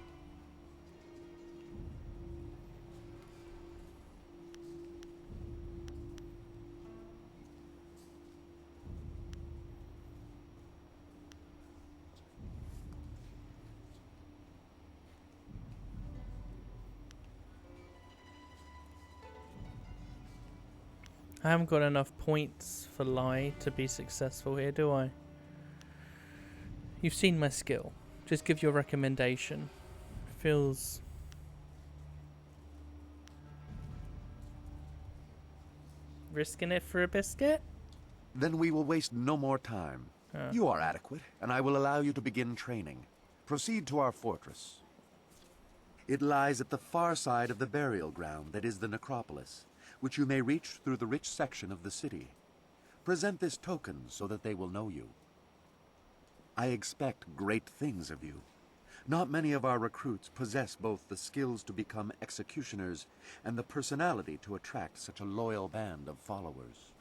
I haven't got enough points for lie to be successful here, do I? You've seen my skill. Just give your recommendation. Feels... risking it for a biscuit? Then we will waste no more time. You are adequate, and I will allow you to begin training. Proceed to our fortress. It lies at the far side of the burial ground that is the necropolis, which you may reach through the rich section of the city. Present this token so that they will know you. I expect great things of you. Not many of our recruits possess both the skills to become executioners and the personality to attract such a loyal band of followers.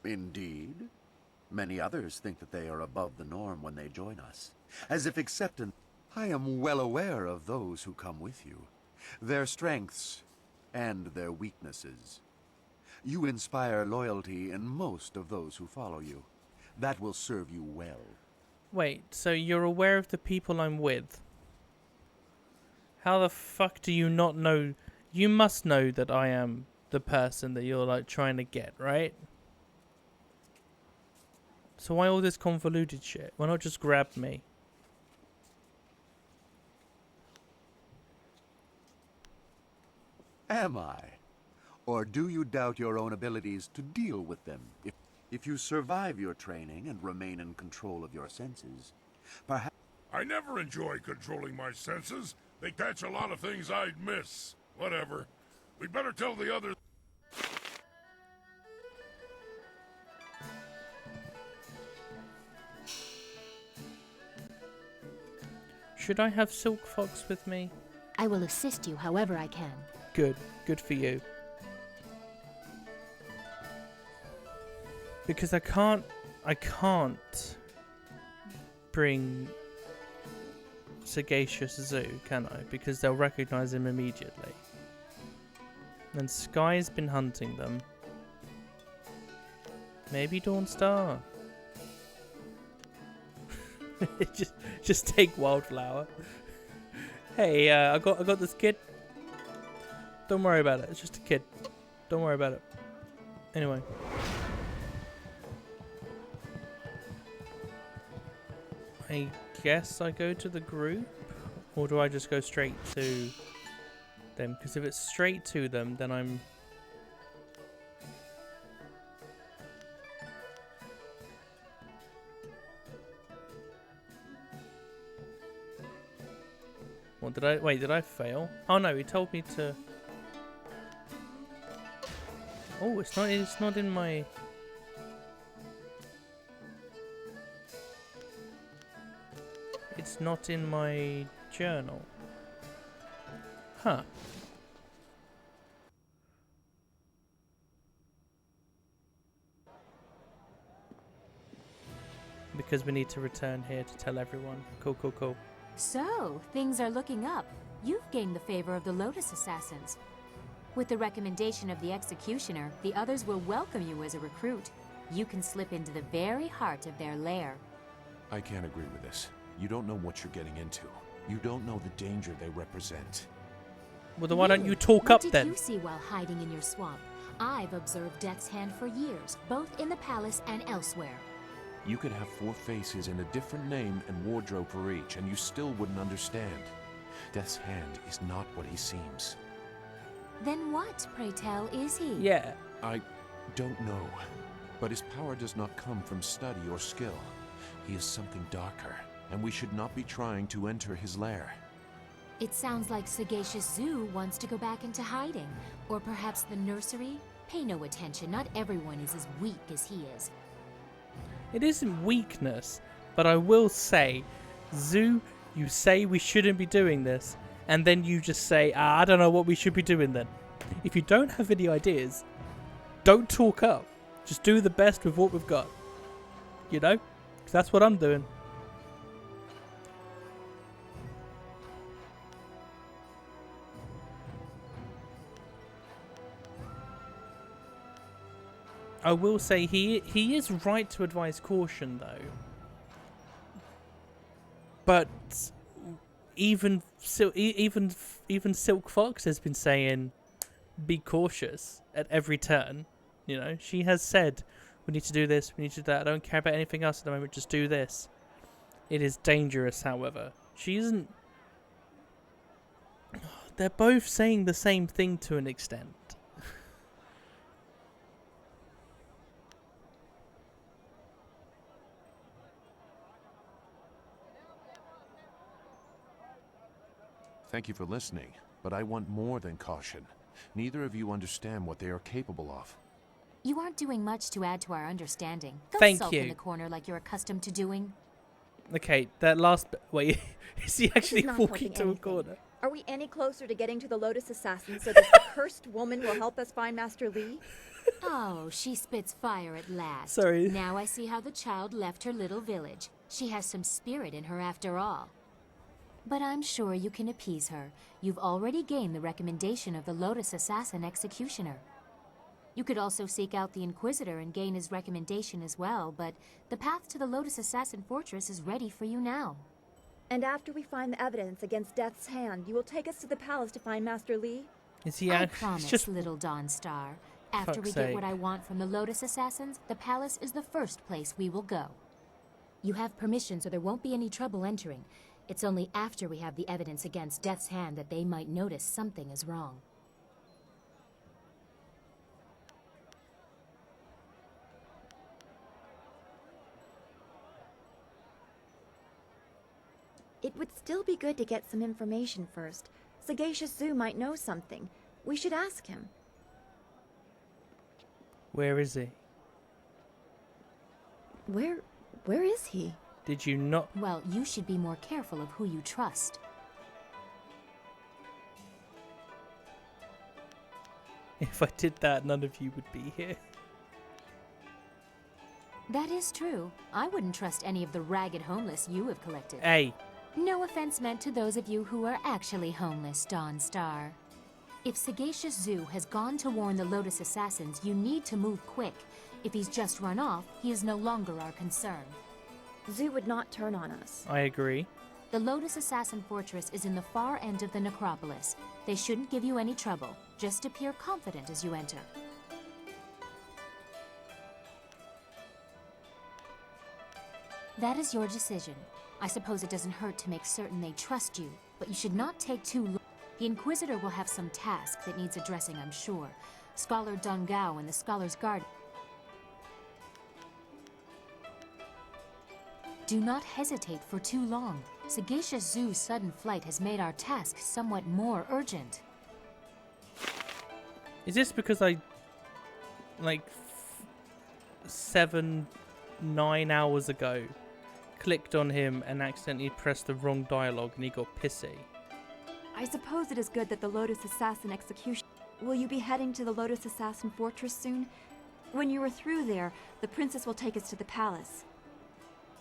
Indeed. Many others think that they are above the norm when they join us, as if acceptance... I am well aware of those who come with you, their strengths and their weaknesses. You inspire loyalty in most of those who follow you. That will serve you well. Wait, so you're aware of the people I'm with? How the fuck do you not know? You must know that I am the person that you're like trying to get, right? So why all this convoluted shit? Why not just grab me? Am I? Or do you doubt your own abilities to deal with them? If you survive your training and remain in control of your senses, perhaps... I never enjoy controlling my senses. They catch a lot of things I'd miss. Whatever. We'd better tell the others... Should I have Silk Fox with me? I will assist you however I can. Good. Good for you. Because I can't bring Sagacious Zoo, can I? Because they'll recognize him immediately. And Sky's been hunting them. Maybe Dawnstar. just take Wildflower. Hey, I got this kid. Don't worry about it. It's just a kid. Don't worry about it. Anyway. I guess I go to the group? Or do I just go straight to them? Because if it's straight to them, then I'm... What did I... Wait, did I fail? Oh no, he told me to... Oh, it's not in my... It's not in my journal. Huh. Because we need to return here to tell everyone. Cool, cool, cool. So, things are looking up. You've gained the favor of the Lotus Assassins. With the recommendation of the Executioner, the others will welcome you as a recruit. You can slip into the very heart of their lair. I can't agree with this. You don't know what you're getting into. You don't know the danger they represent. Well, then why don't you talk up then? What did you see while hiding in your swamp? I've observed Death's Hand for years, both in the palace and elsewhere. You could have 4 faces and a different name and wardrobe for each, and you still wouldn't understand. Death's Hand is not what he seems. Then what, pray tell, is he? Yeah. I don't know. But his power does not come from study or skill. He is something darker, and we should not be trying to enter his lair. It sounds like Sagacious Zoo wants to go back into hiding. Or perhaps the nursery? Pay no attention, not everyone is as weak as he is. It isn't weakness, but I will say, Zoo, you say we shouldn't be doing this, and then you just say, I don't know what we should be doing then. If you don't have any ideas, don't talk up. Just do the best with what we've got. You know? 'Cause that's what I'm doing. I will say he is right to advise caution though. But even Silk Fox has been saying be cautious at every turn. You know, she has said we need to do this, we need to do that. I don't care about anything else at the moment, just do this. It is dangerous, however. She isn't... They're both saying the same thing to an extent. Thank you for listening, but I want more than caution. Neither of you understand what they are capable of. You aren't doing much to add to our understanding. Go Thank sulk you. in the corner like you're accustomed to doing. Okay, that last bit... Wait, is he actually not walking helping to a anything. corner? Are we any closer to getting to the Lotus Assassins so this cursed woman will help us find Master Li? Oh, she spits fire at last. Sorry. Now I see how the child left her little village. She has some spirit in her after all. But I'm sure you can appease her. You've already gained the recommendation of the Lotus Assassin Executioner. You could also seek out the Inquisitor and gain his recommendation as well, but the path to the Lotus Assassin Fortress is ready for you now. And after we find the evidence against Death's Hand, you will take us to the palace to find Master Li? Is he I promise, little Dawn Star. After we Fuck's get sake. what I want from the Lotus Assassins, the palace is the first place we will go. You have permission, so there won't be any trouble entering. It's only after we have the evidence against Death's Hand that they might notice something is wrong. It would still be good to get some information first. Sagacious Zoo might know something. We should ask him. Where is he? Where is he? Did you not... Well, you should be more careful of who you trust. If I did that, none of you would be here. That is true. I wouldn't trust any of the ragged homeless you have collected. Hey. No offense meant to those of you who are actually homeless, Dawn Star. If Sagacious Zoo has gone to warn the Lotus Assassins, you need to move quick. If he's just run off, he is no longer our concern. Zoo would not turn on us. I agree. The Lotus Assassin Fortress is in the far end of the necropolis. They shouldn't give you any trouble. Just appear confident as you enter. That is your decision. I suppose it doesn't hurt to make certain they trust you, but you should not take too long. The Inquisitor will have some task that needs addressing, I'm sure. Scholar Dungao and the Scholar's Guard. Do not hesitate for too long. Sagacious Zoo's sudden flight has made our task somewhat more urgent. Is this because I, like, 9 hours ago, clicked on him and accidentally pressed the wrong dialogue and he got pissy? I suppose it is good that the Lotus Assassin execution... Will you be heading to the Lotus Assassin fortress soon? When you are through there, the princess will take us to the palace.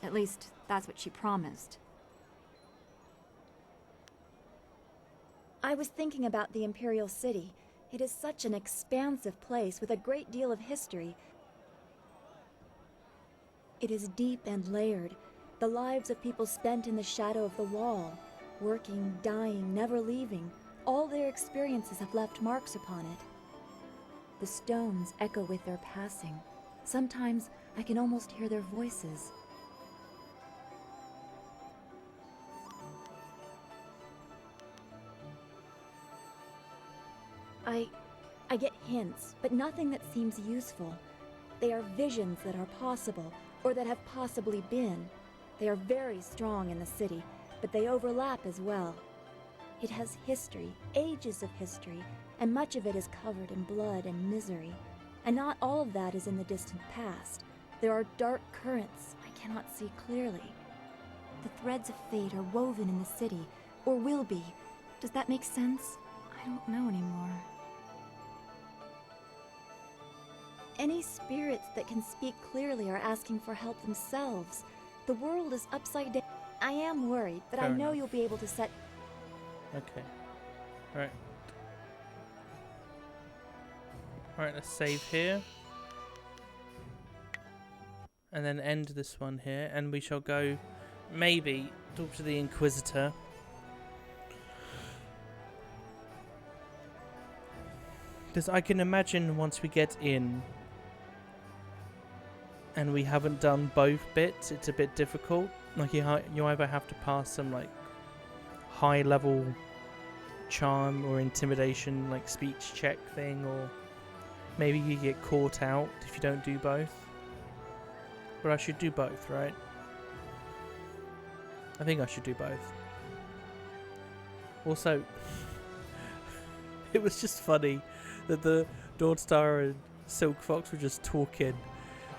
At least, that's what she promised. I was thinking about the Imperial City. It is such an expansive place with a great deal of history. It is deep and layered. The lives of people spent in the shadow of the wall. Working, dying, never leaving. All their experiences have left marks upon it. The stones echo with their passing. Sometimes I can almost hear their voices. I get hints, but nothing that seems useful. They are visions that are possible, or that have possibly been. They are very strong in the city, but they overlap as well. It has history, ages of history, and much of it is covered in blood and misery. And not all of that is in the distant past. There are dark currents I cannot see clearly. The threads of fate are woven in the city, or will be. Does that make sense? I don't know anymore. Any spirits that can speak clearly are asking for help themselves. The world is upside down. I am worried, but I know you'll be able to set... Okay. Alright. Alright, let's save here. And then end this one here. And we shall go, maybe, talk to the Inquisitor. Because I can imagine once we get in and we haven't done both bits, it's a bit difficult. Like you either have to pass some like high level charm or intimidation like speech check thing, or maybe you get caught out if you don't do both. But I should do both, right? I think I should do both. Also, it was just funny that the Dawn Star and Silk Fox were just talking,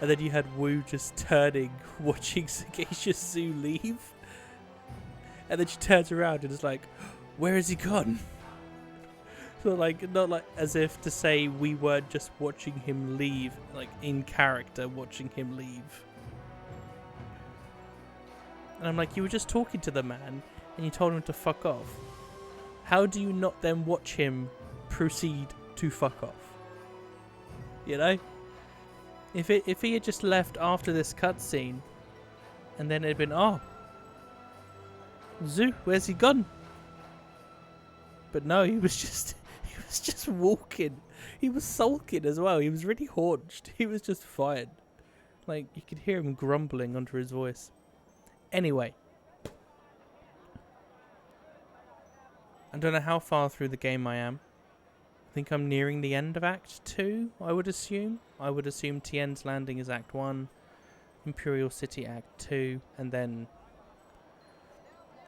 and then you had Wu just turning, watching Sagacious Zoo leave. And then she turns around and is like, where has he gone? So like, not like as if to say we weren't just watching him leave, like in character watching him leave. And I'm like, you were just talking to the man and you told him to fuck off. How do you not then watch him proceed to fuck off? You know? If he had just left after this cutscene, and then it had been, oh, Zoo, where's he gone? But no, he was just walking. He was sulking as well. He was really haunched. He was just fine. Like, you could hear him grumbling under his voice. Anyway. I don't know how far through the game I am. I think I'm nearing the end of Act 2, I would assume. I would assume Tien's Landing is Act 1, Imperial City Act 2, and then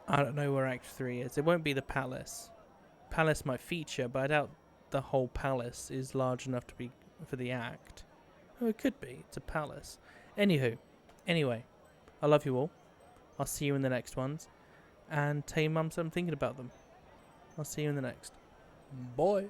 I don't know where Act 3 is. It won't be the palace. Palace might feature, but I doubt the whole palace is large enough to be for the act. Oh, it could be. It's a palace. Anyway, I love you all. I'll see you in the next ones. And tell your mums I'm thinking about them. I'll see you in the next. Bye.